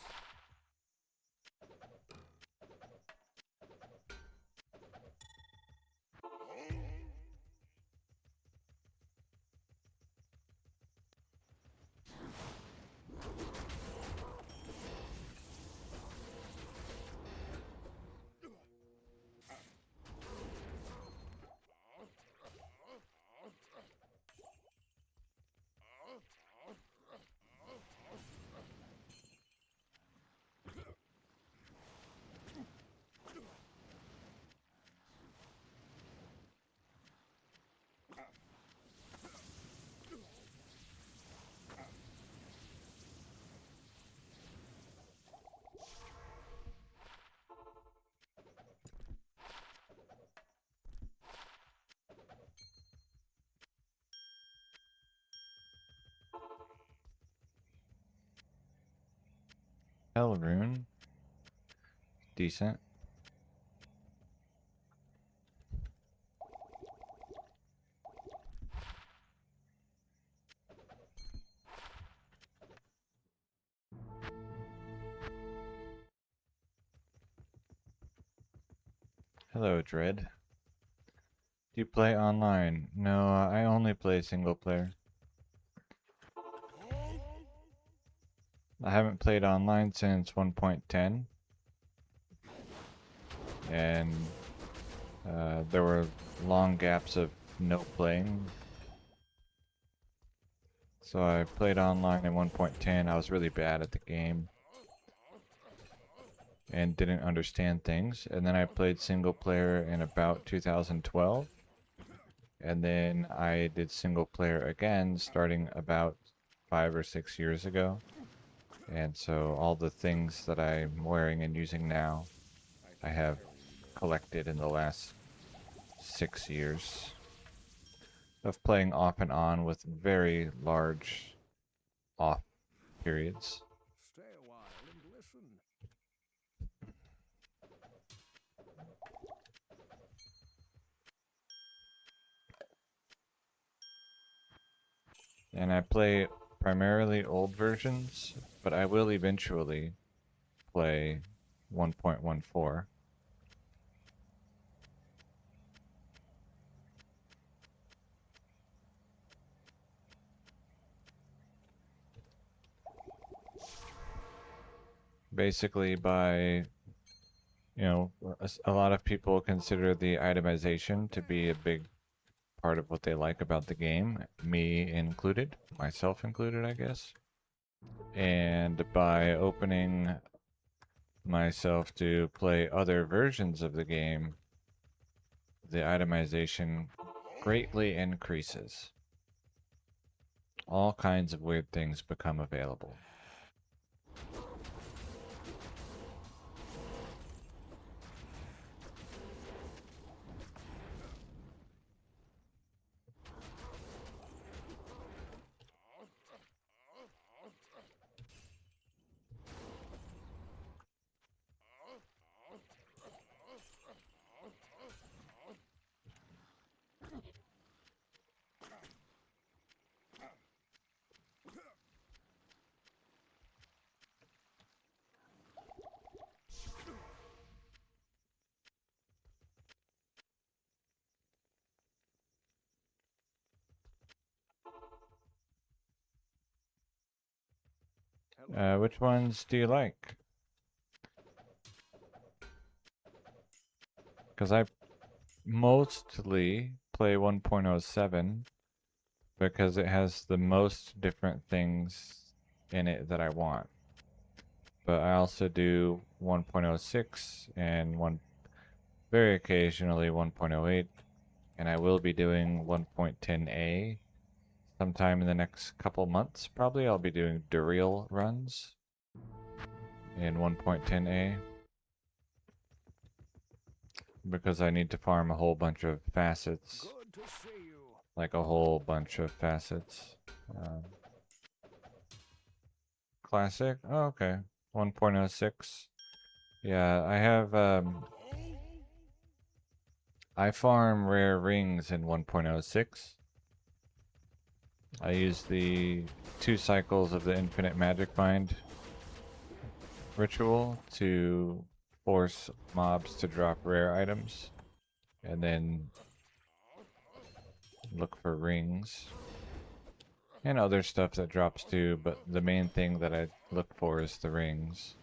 Hellrune. Decent. Hello, Dread. Do you play online? No, I only play single player. I haven't played online since 1.10. And there were long gaps of no playing. So I played online in 1.10. I was really bad at the game. and didn't understand things. And then I played single player in about 2012. And then I did single player again starting about 5 or 6 years ago. And so all the things that I'm wearing and using now, I have collected in the last 6 years of playing off and on with very large off periods. Stay a while and listen. And I play primarily old versions, but I will eventually play 1.14. Basically by, a lot of people consider the itemization to be a big part of what they like about the game, me included, myself included, I guess. And by opening myself to play other versions of the game, the itemization greatly increases. All kinds of weird things become available. Which ones do you like? Because I mostly play 1.07 because it has the most different things in it that I want. But I also do 1.06 and very occasionally 1.08, and I will be doing 1.10a sometime in the next couple months. Probably I'll be doing Duriel runs in 1.10a because I need to farm a whole bunch of facets, Good to see you. like a whole bunch of facets. Classic? Oh, okay. 1.06. Yeah, I have, I farm rare rings in 1.06. I use the 2 cycles of the Infinite Magic Find ritual to force mobs to drop rare items, and then look for rings. And other stuff that drops too, but the main thing that I look for is the rings.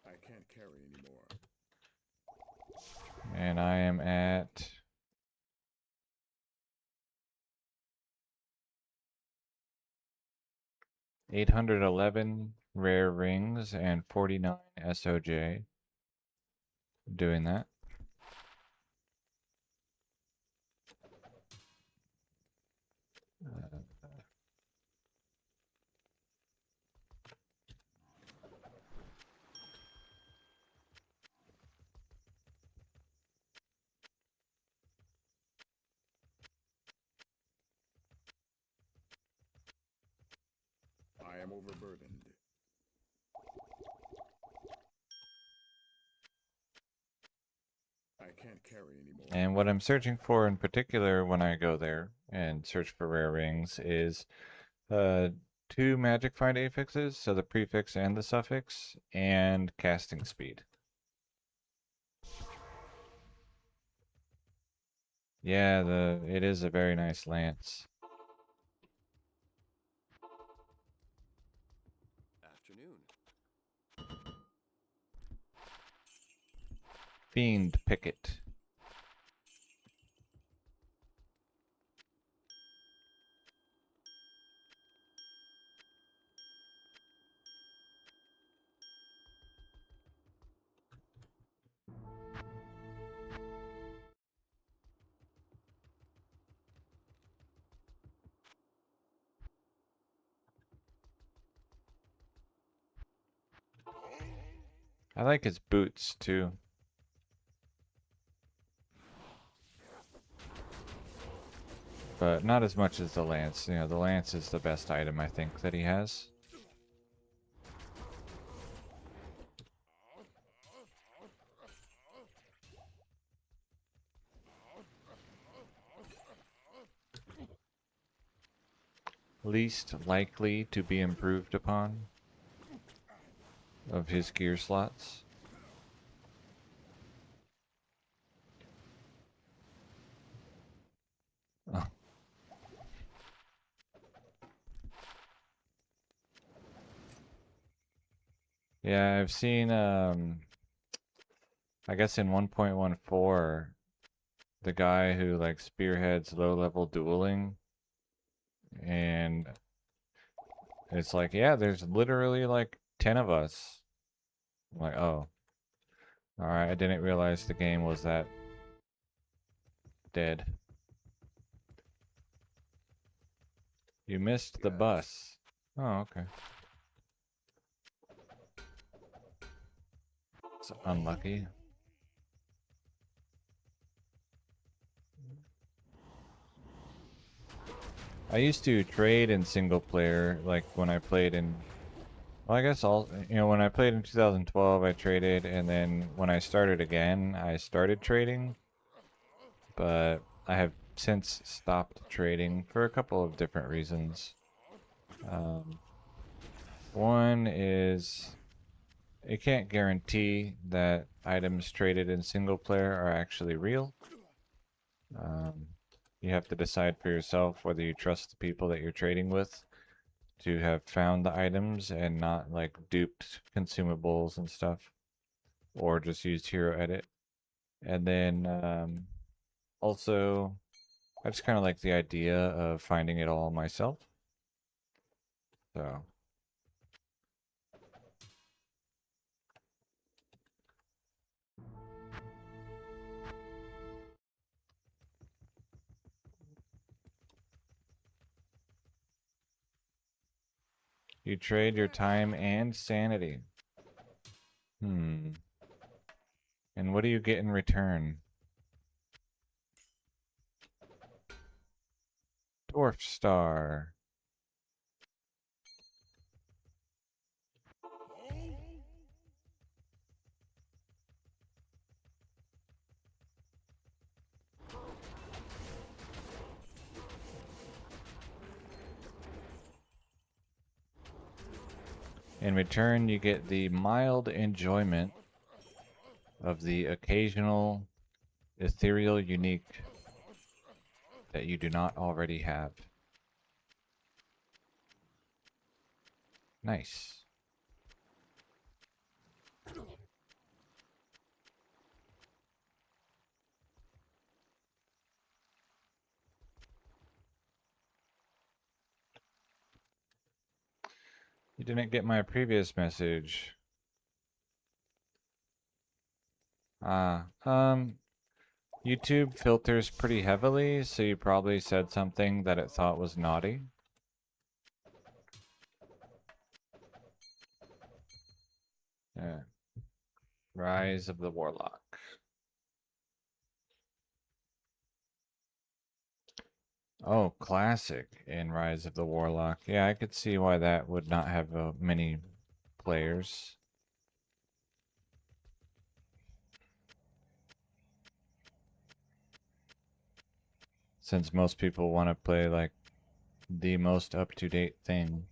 I can't carry anymore. And I am at 811 rare rings and 49 SOJ doing that. I am overburdened. I can't carry anymore. And what I'm searching for in particular when I go there and search for rare rings is 2 magic find affixes, so the prefix and the suffix, and casting speed. Yeah, it is a very nice lance. Afternoon. Fiend Picket. I like his boots too. But not as much as the lance. You know, the lance is the best item I think that he has. Least likely to be improved upon of his gear slots. Oh. Yeah, I've seen I guess in 1.14 the guy who like spearheads low level dueling, and it's like, yeah, there's literally like 10 of us. I'm like, oh. Alright, I didn't realize the game was that dead. You missed the Yes. bus. Oh, okay. It's unlucky. I used to trade in single player, like when I played in, well, I guess all, you know, when I played in 2012, I traded, and then when I started again, I started trading, but I have since stopped trading for a couple of different reasons. One is it can't guarantee that items traded in single player are actually real. You have to decide for yourself whether you trust the people that you're trading with to have found the items and not like duped consumables and stuff, or just used hero edit. And then also, I just kind of like the idea of finding it all myself. So. You trade your time and sanity. Hmm. And what do you get in return? Dwarf Star. In return, you get the mild enjoyment of the occasional ethereal unique that you do not already have. Nice. You didn't get my previous message. YouTube filters pretty heavily, so you probably said something that it thought was naughty. Yeah. Rise of the Warlock. Oh, classic in Rise of the Warlock. Yeah, I could see why that would not have many players. Since most people want to play like the most up-to-date thing.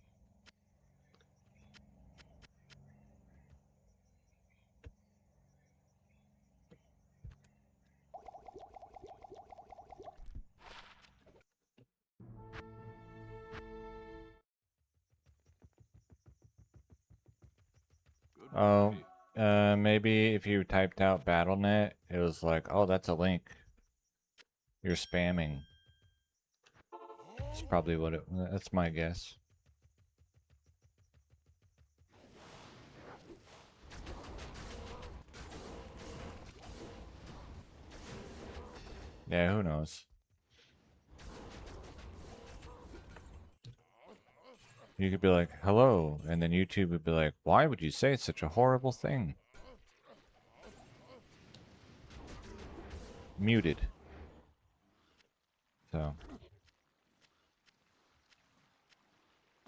Oh, maybe if you typed out BattleNet, it was like, oh, that's a link. You're spamming. That's probably what that's my guess. Yeah, who knows? You could be like, hello, and then YouTube would be like, why would you say such a horrible thing? muted. So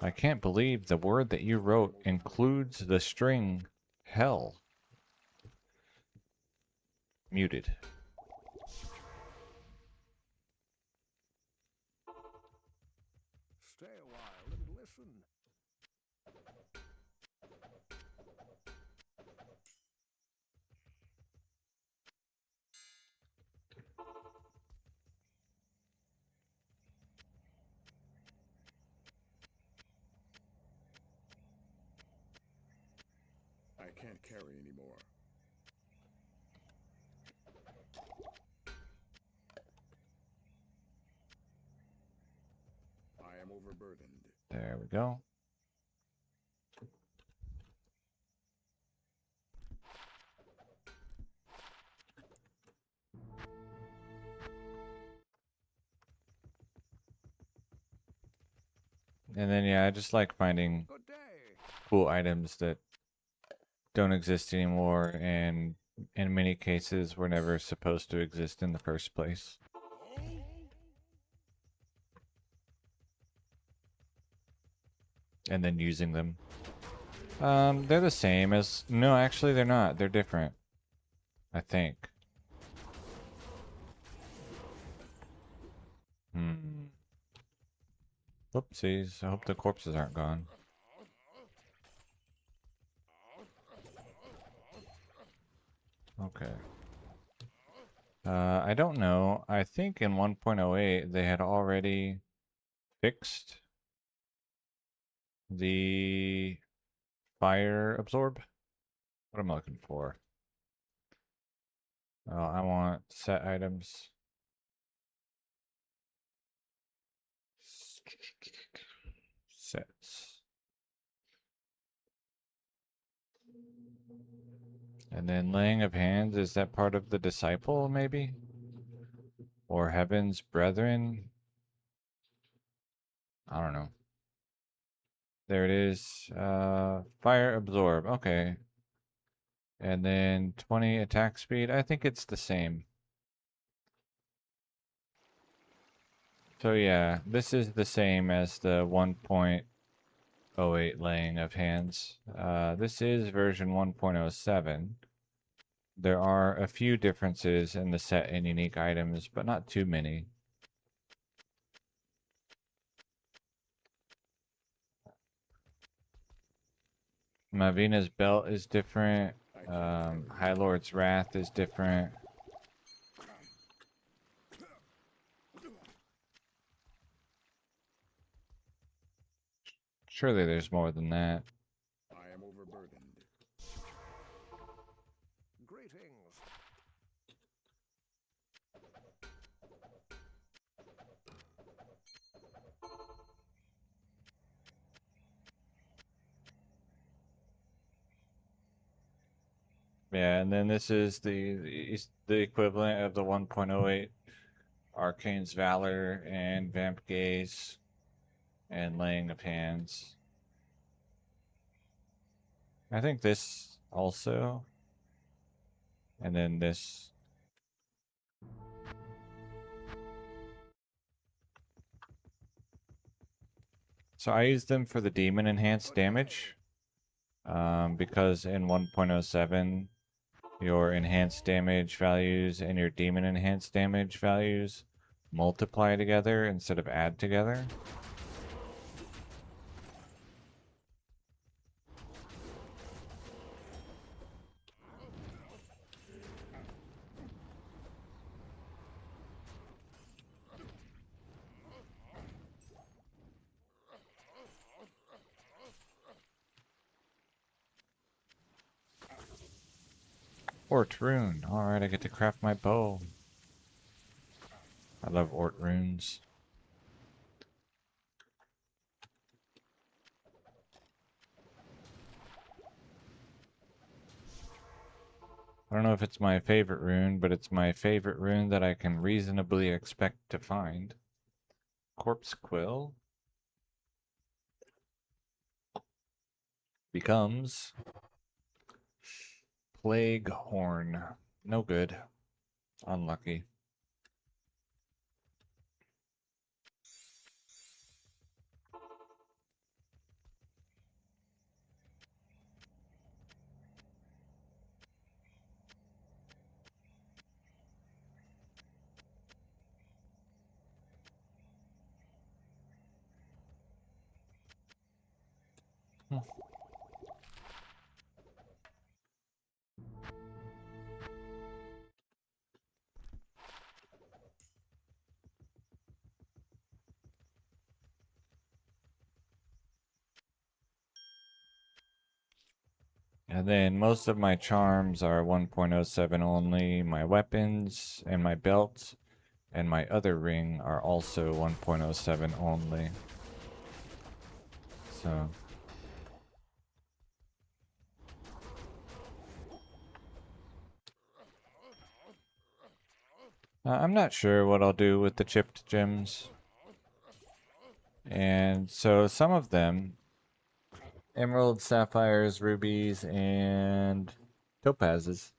I can't believe the word that you wrote includes the string hell. Muted. Stay a while and listen. I can't carry anymore. I am overburdened. There we go. And then, yeah, I just like finding Good day. cool items that don't exist anymore, and in many cases were never supposed to exist in the first place. And then using them. They're the same as... No, actually they're not. They're different. I think. Whoopsies. I hope the corpses aren't gone. Okay. I don't know. I think in 1.08 they had already fixed the fire absorb. What am I looking for? Oh, I want set items. Sets. And then laying of hands, is that part of the disciple, maybe? Or heaven's brethren? I don't know. There it is. Fire absorb. Okay. And then 20 attack speed. I think it's the same. So yeah, this is the same as the 1.08 laying of hands. This is version 1.07. There are a few differences in the set and unique items, but not too many. Mavina's belt is different. High Lord's Wrath is different. Surely there's more than that. I am overburdened. Greetings. Yeah, and then this is the equivalent of the 1.08 Arcane's Valor and Vamp Gaze and Laying of Hands. I think this also. And then this. So I use them for the demon enhanced damage. Because in 1.07 your enhanced damage values and your demon enhanced damage values multiply together instead of add together. Ort rune. Alright, I get to craft my bow. I love Ort runes. I don't know if it's my favorite rune, but it's my favorite rune that I can reasonably expect to find. Corpse Quill becomes Plague Horn. No good. Unlucky. And then most of my charms are 1.07 only. My weapons and my belt and my other ring are also 1.07 only. So I'm not sure what I'll do with the chipped gems. And so some of them, emeralds, sapphires, rubies, and topazes,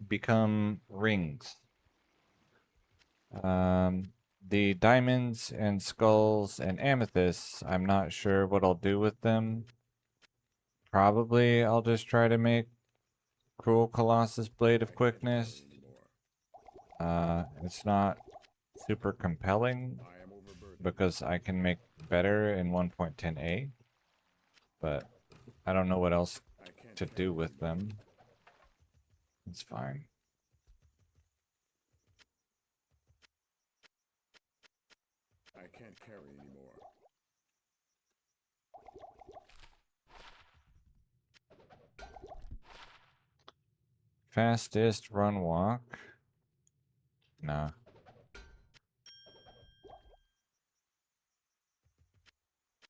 become rings. The diamonds and skulls and amethysts, I'm not sure what I'll do with them. Probably I'll just try to make Cruel Colossus Blade of Quickness. It's not super compelling I am overburdened. because I can make better in 1.10a, but I don't know what else I can't to carry do with anymore. them. It's fine. I can't carry anymore. Fastest run walk. Nah.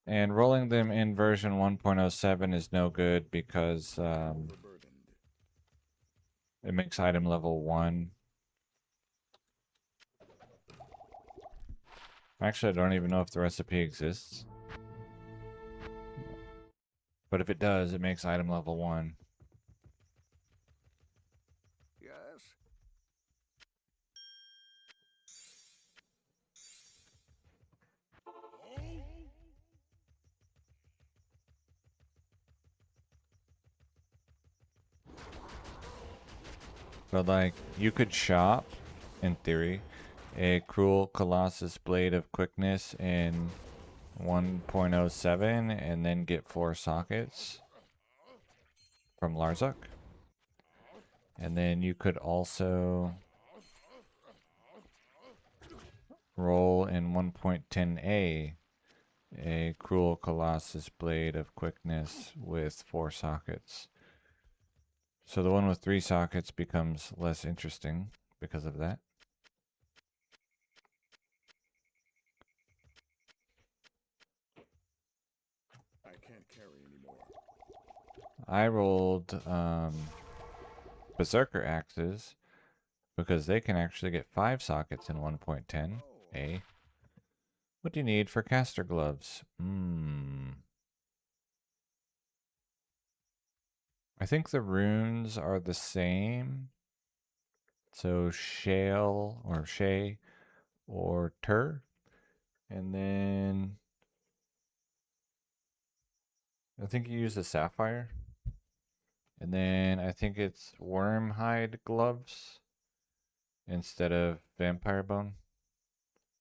And rolling them in version 1.07 is no good because Overburdened. it makes item level 1. Actually, I don't even know if the recipe exists. But if it does, it makes item level 1. Yes. But like, you could shop, in theory, a Cruel Colossus Blade of Quickness in 1.07 and then get 4 sockets from Larzuk. And then you could also roll in 1.10a a Cruel Colossus Blade of Quickness with 4 sockets. So the one with 3 sockets becomes less interesting because of that. I can't carry anymore. I rolled Berserker Axes because they can actually get 5 sockets in 1.10a. What do you need for caster gloves? I think the runes are the same. So shale or shay or tur. And then I think you use a sapphire. And then I think it's wormhide gloves instead of vampire bone.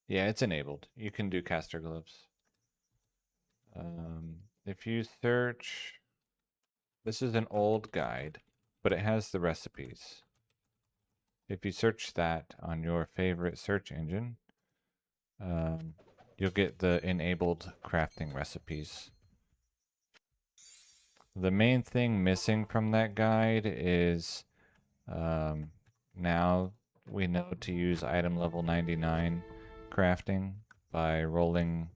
Yeah, it's enabled. You can do caster gloves. If you search, this is an old guide, but it has the recipes. If you search that on your favorite search engine, you'll get the enabled crafting recipes. The main thing missing from that guide is now we know to use item level 99 crafting by rolling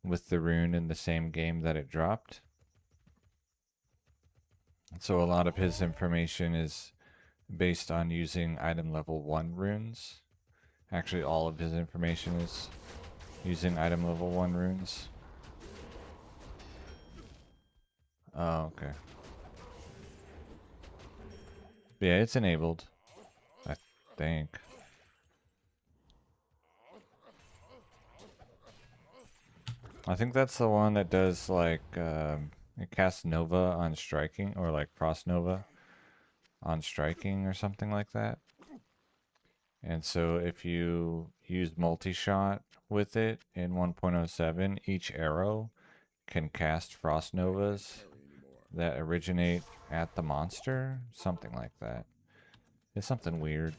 with the rune in the same game that it dropped. So a lot of his information is based on using item level 1 runes. Actually, all of his information is using item level 1 runes. Oh, okay. Yeah, it's enabled, I think. I think that's the one that does like it casts Nova on striking, or like Frost Nova on striking or something like that. And so if you use multi-shot with it in 1.07, each arrow can cast Frost Novas Carry anymore. that originate at the monster, something like that. It's something weird.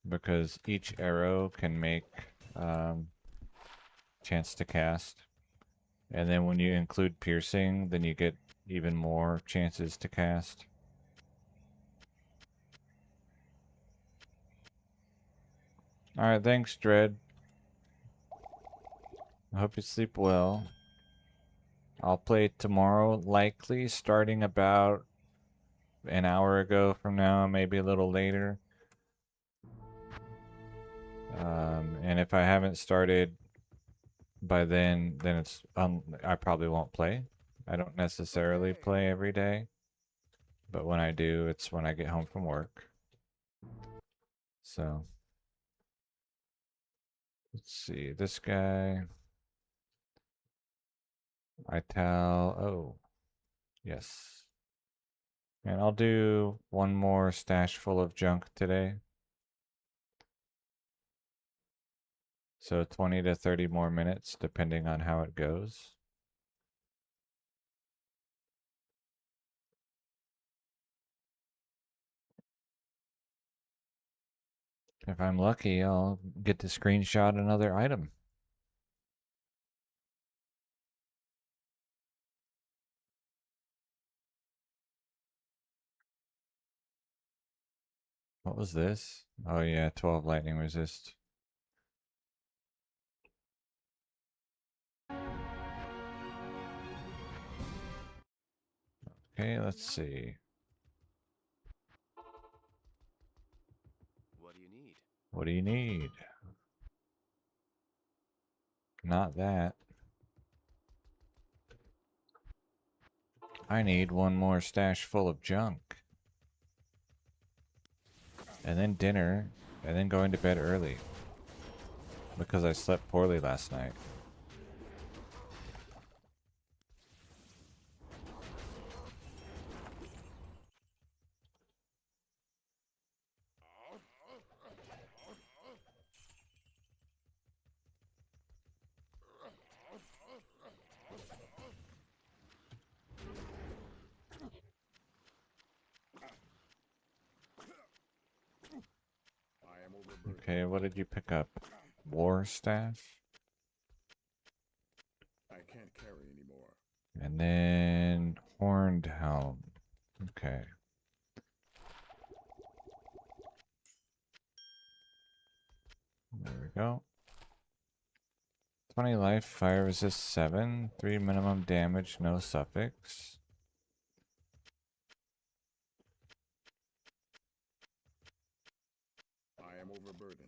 Because each arrow can make chance to cast. And then when you include piercing, then you get even more chances to cast. Alright, thanks, Dread. I hope you sleep well. I'll play tomorrow, likely starting about an hour ago from now, maybe a little later. And if I haven't started by then it's I probably won't play. I don't necessarily play every day, but when I do, it's when I get home from work. So let's see, this guy. Oh, yes. And I'll do one more stash full of junk today. So 20 to 30 more minutes, depending on how it goes. If I'm lucky, I'll get to screenshot another item. What was this? Oh yeah, 12 lightning resist. Okay, let's see. What do you need? What do you need? Not that. I need one more stash full of junk. And then dinner, and then going to bed early. Because I slept poorly last night. I am overburdened. Okay, what did you pick up? War staff? I can't carry anymore. And then horned helm. Okay. There we go. 20 life, fire resist 7, 3 minimum damage, no suffix. I am overburdened.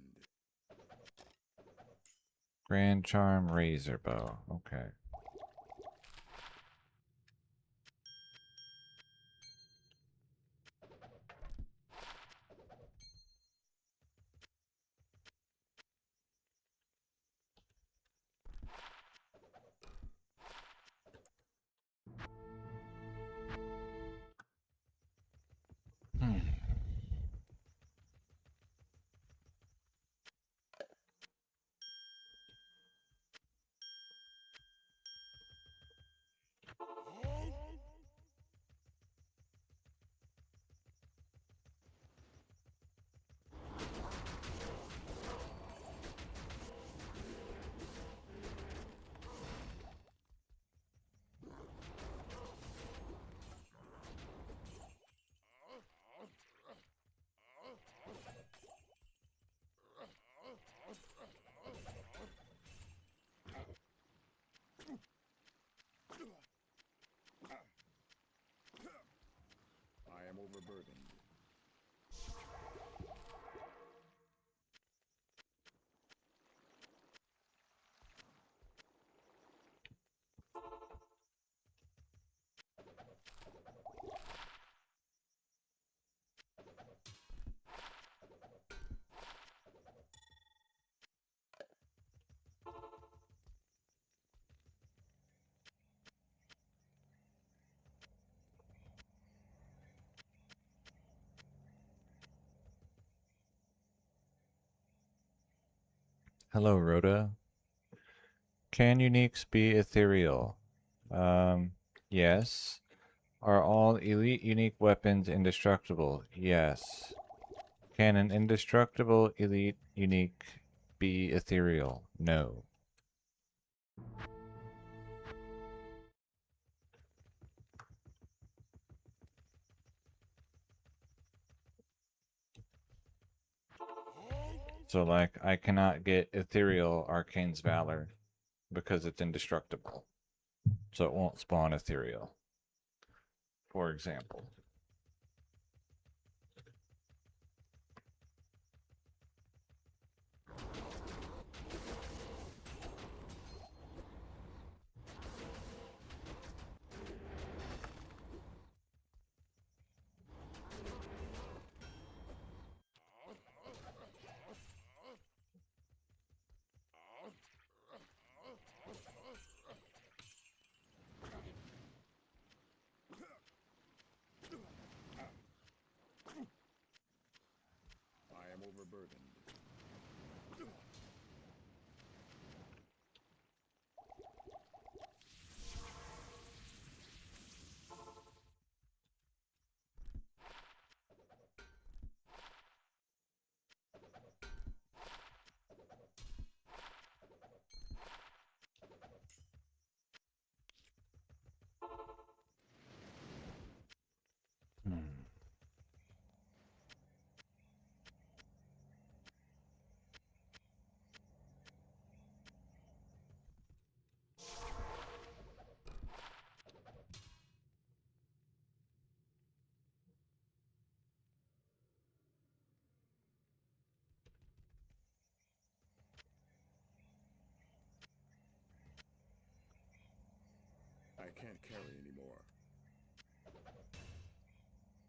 Grand Charm, Razor Bow. Okay. Hmm. Hello, Rhoda. Can uniques be ethereal? Yes. Are all elite unique weapons indestructible? Yes. Can an indestructible elite unique be ethereal? No. So, like, I cannot get ethereal Arcane's Valor because it's indestructible. So it won't spawn ethereal, for example. I am overburdened. Hmm. I can't carry anymore.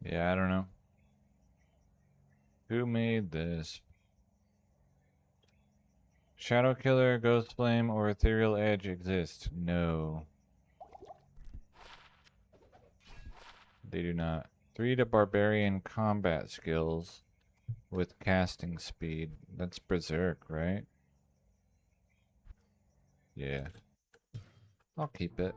Yeah, I don't know. Who made this? Shadow Killer, Ghost Flame, or Ethereal Edge exist? No. They do not. 3 to Barbarian combat skills with casting speed. That's Berserk, right? Yeah. I'll keep it.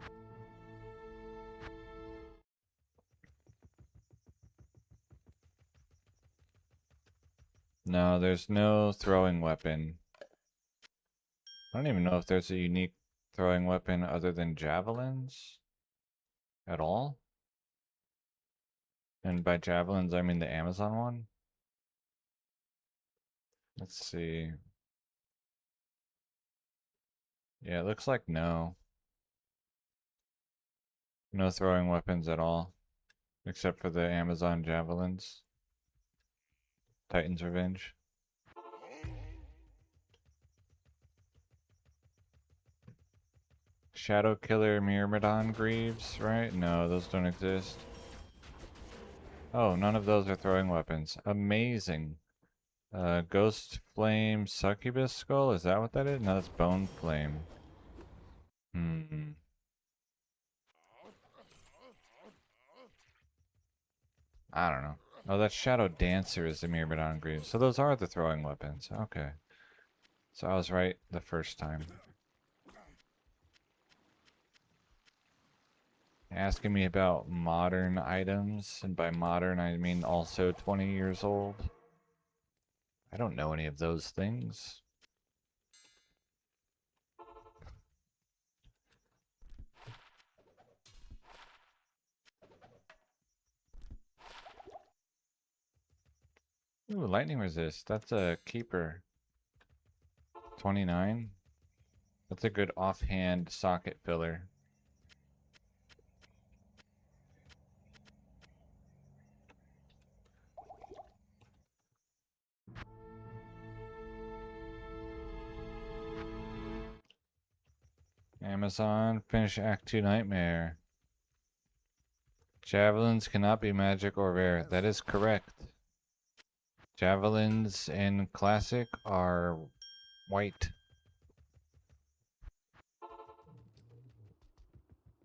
No, there's no throwing weapon. I don't even know if there's a unique throwing weapon other than javelins at all. And by javelins, I mean the Amazon one. Let's see. Yeah, it looks like no. No throwing weapons at all. Except for the Amazon javelins. Titan's Revenge. Shadow Killer Myrmidon Greaves, right? No, those don't exist. Oh, none of those are throwing weapons. Amazing. Ghost Flame Succubus Skull? Is that what that is? No, that's Bone Flame. Hmm. I don't know. Oh, that Shadow Dancer is the Myrmidon Greaves. So those are the throwing weapons. Okay. So I was right the first time. Asking me about modern items, and by modern I mean also 20 years old. I don't know any of those things. Ooh, lightning resist. That's a keeper. 29. That's a good offhand socket filler. Amazon, finish Act 2 Nightmare. Javelins cannot be magic or rare. That is correct. Javelins in Classic are white.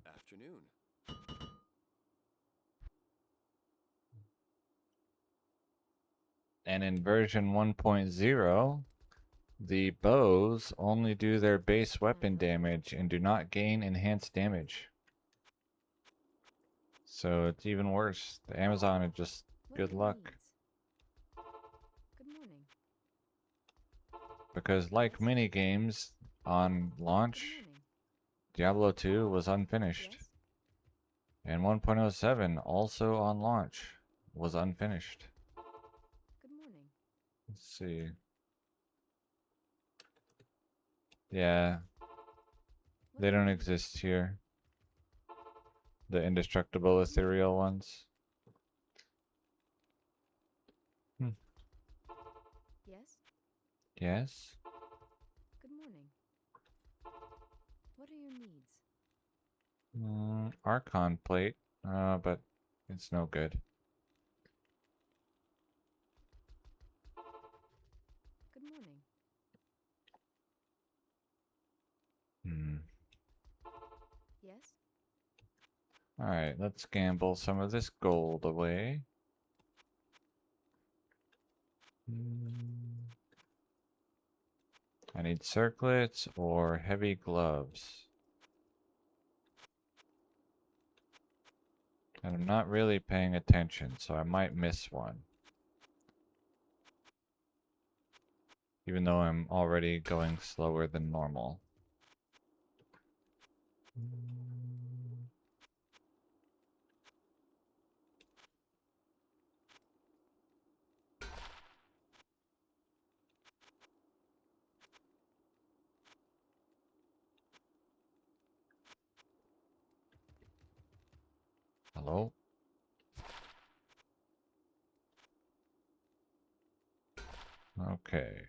Afternoon. And in version 1.0, The bows only do their base weapon damage and do not gain enhanced damage. So it's even worse. The Amazon is just What good are your luck. needs? Good morning. Because like many games on Good launch, morning. Diablo 2 was unfinished. Yes? And 1.07 also on launch was unfinished. Good morning. Let's see. Yeah, What they do you don't need? exist here. The indestructible ethereal ones. Yes? Yes? Good morning. What are your needs? Archon plate, but it's no good. Good morning. Hmm. Yes? Alright, let's gamble some of this gold away. I need circlets or heavy gloves. And I'm not really paying attention, so I might miss one. Even though I'm already going slower than normal. Hello? Okay.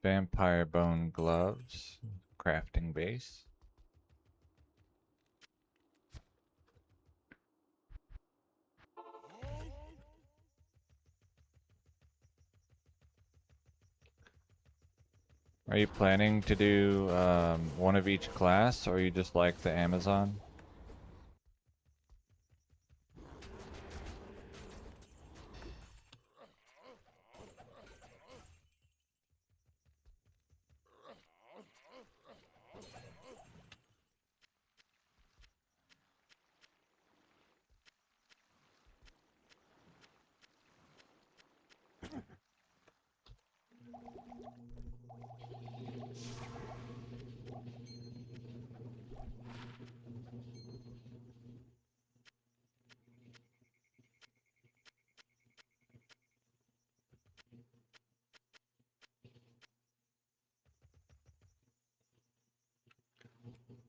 Vampire bone gloves. Crafting base. Are you planning to do one of each class, or you just like the Amazon?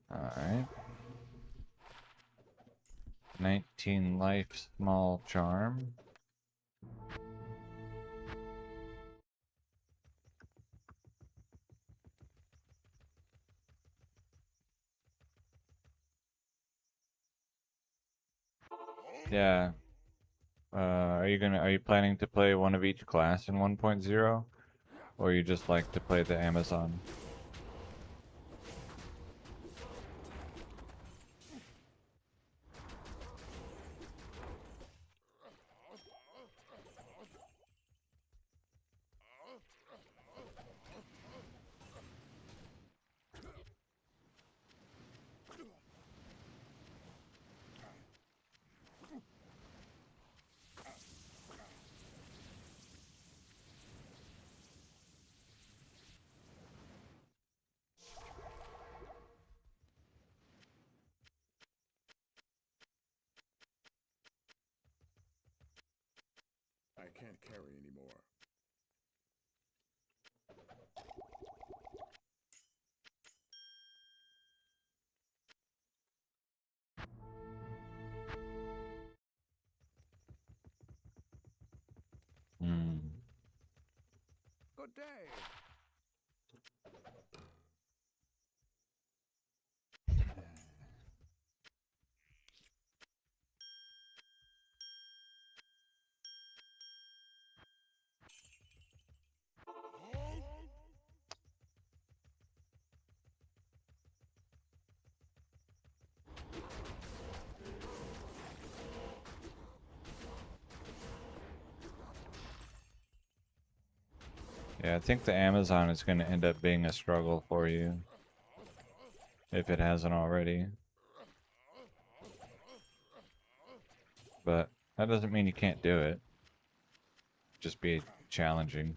Alright. 19 life, small charm. Yeah. Are you planning to play one of each class in 1.0? Or you just like to play the Amazon? I can't carry anymore. Hmm. Good day. Yeah, I think the Amazon is going to end up being a struggle for you. If it hasn't already. But that doesn't mean you can't do it. Just be challenging.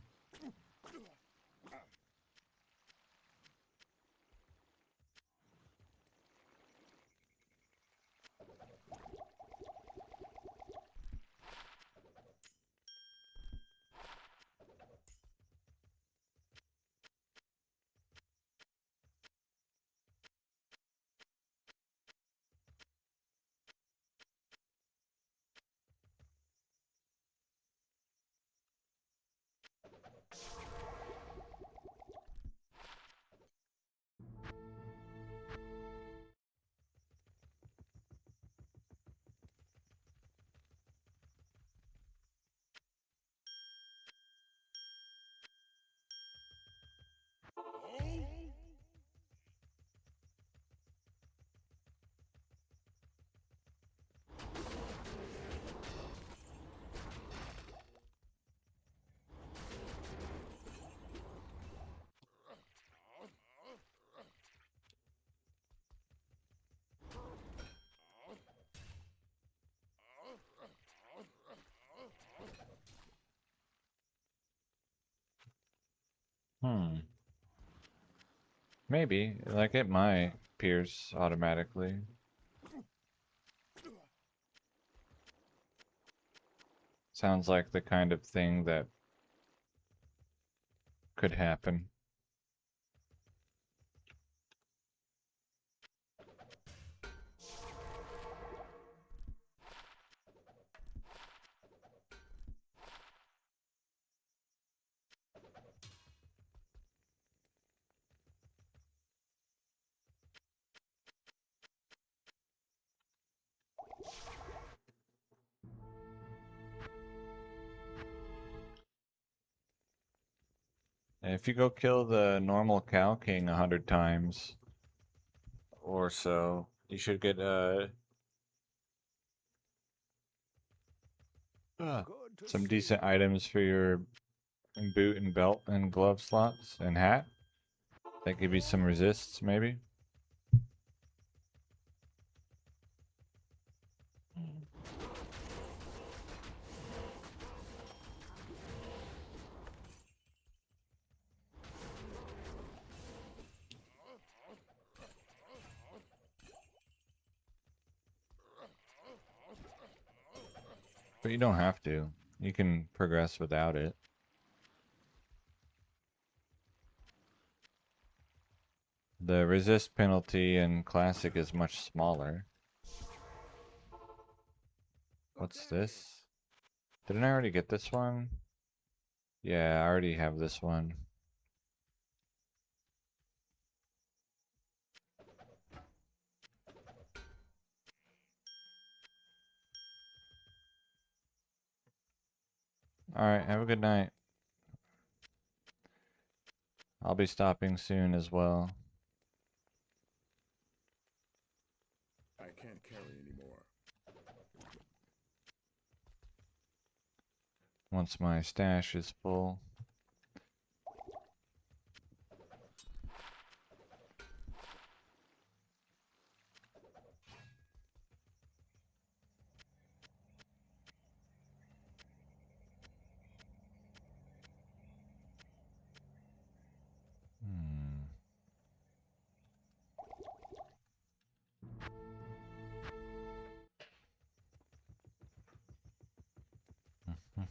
Maybe. Like it might pierce automatically. Sounds like the kind of thing that could happen. And if you go kill the normal Cow King 100 times or so, you should get Good to some see decent you. items for your boot and belt and glove slots and hat. That give you some resists, maybe. But you don't have to. You can progress without it. The resist penalty in Classic is much smaller. Good What's day. this? Didn't I already get this one? Yeah, I already have this one. Alright, have a good night. I'll be stopping soon as well. I can't carry anymore. Once my stash is full.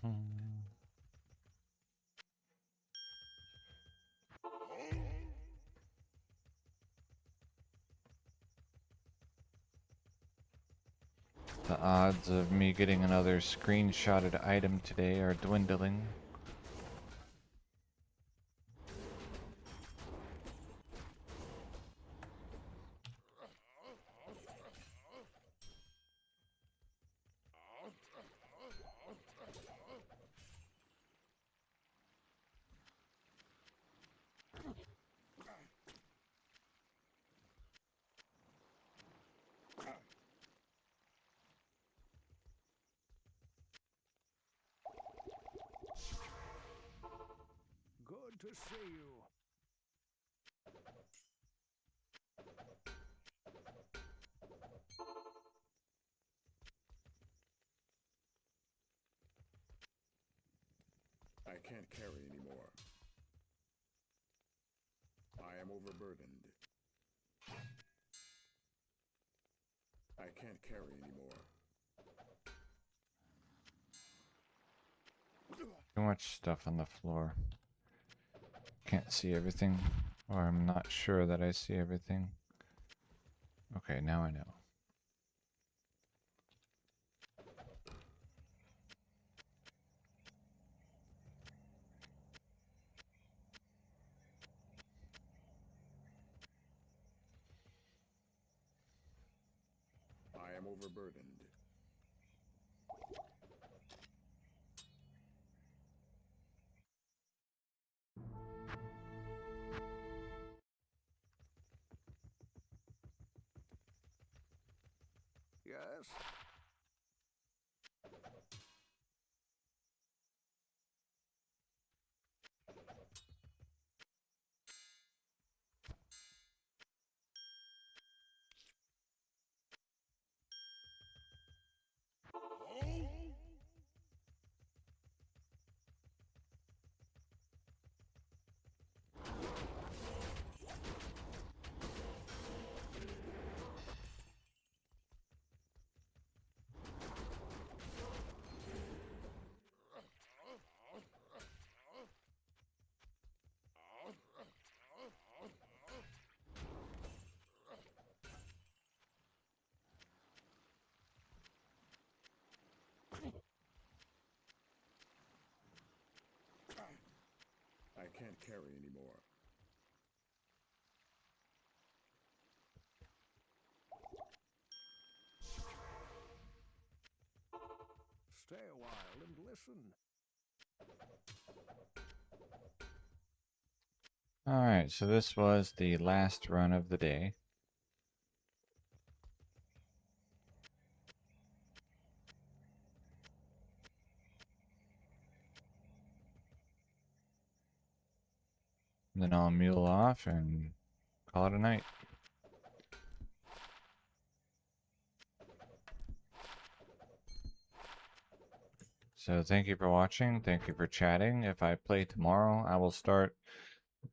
Hmm. The odds of me getting another screenshotted item today are dwindling. good to see you. I can't carry anymore. I am overburdened. I can't carry anymore. Too much stuff on the floor. Can't see everything, or I'm not sure that I see everything. Okay, now I know. I am overburdened. Yes? I can't carry anymore. Stay a while and listen. Alright, so this was the last run of the day. And then I'll mule off and call it a night. So thank you for watching. Thank you for chatting. If I play tomorrow, I will start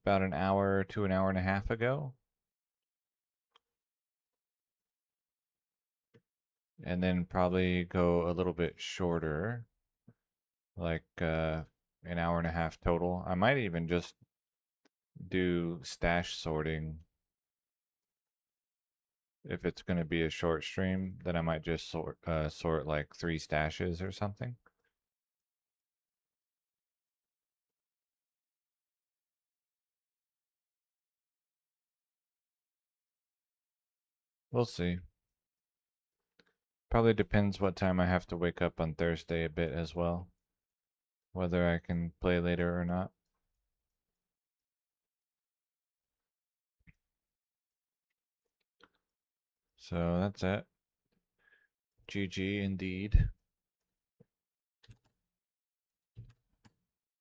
about an hour to an hour and a half ago. And then probably go a little bit shorter, like an hour and a half total. I might even just do stash sorting. If it's going to be a short stream, then I might just sort like 3 stashes or something. We'll see. Probably depends what time I have to wake up on Thursday a bit as well. Whether I can play later or not. So that's it. GG indeed.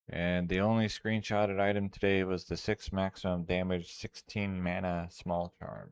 And the only screenshotted item today was the 6 maximum damage, 16 mana small charm.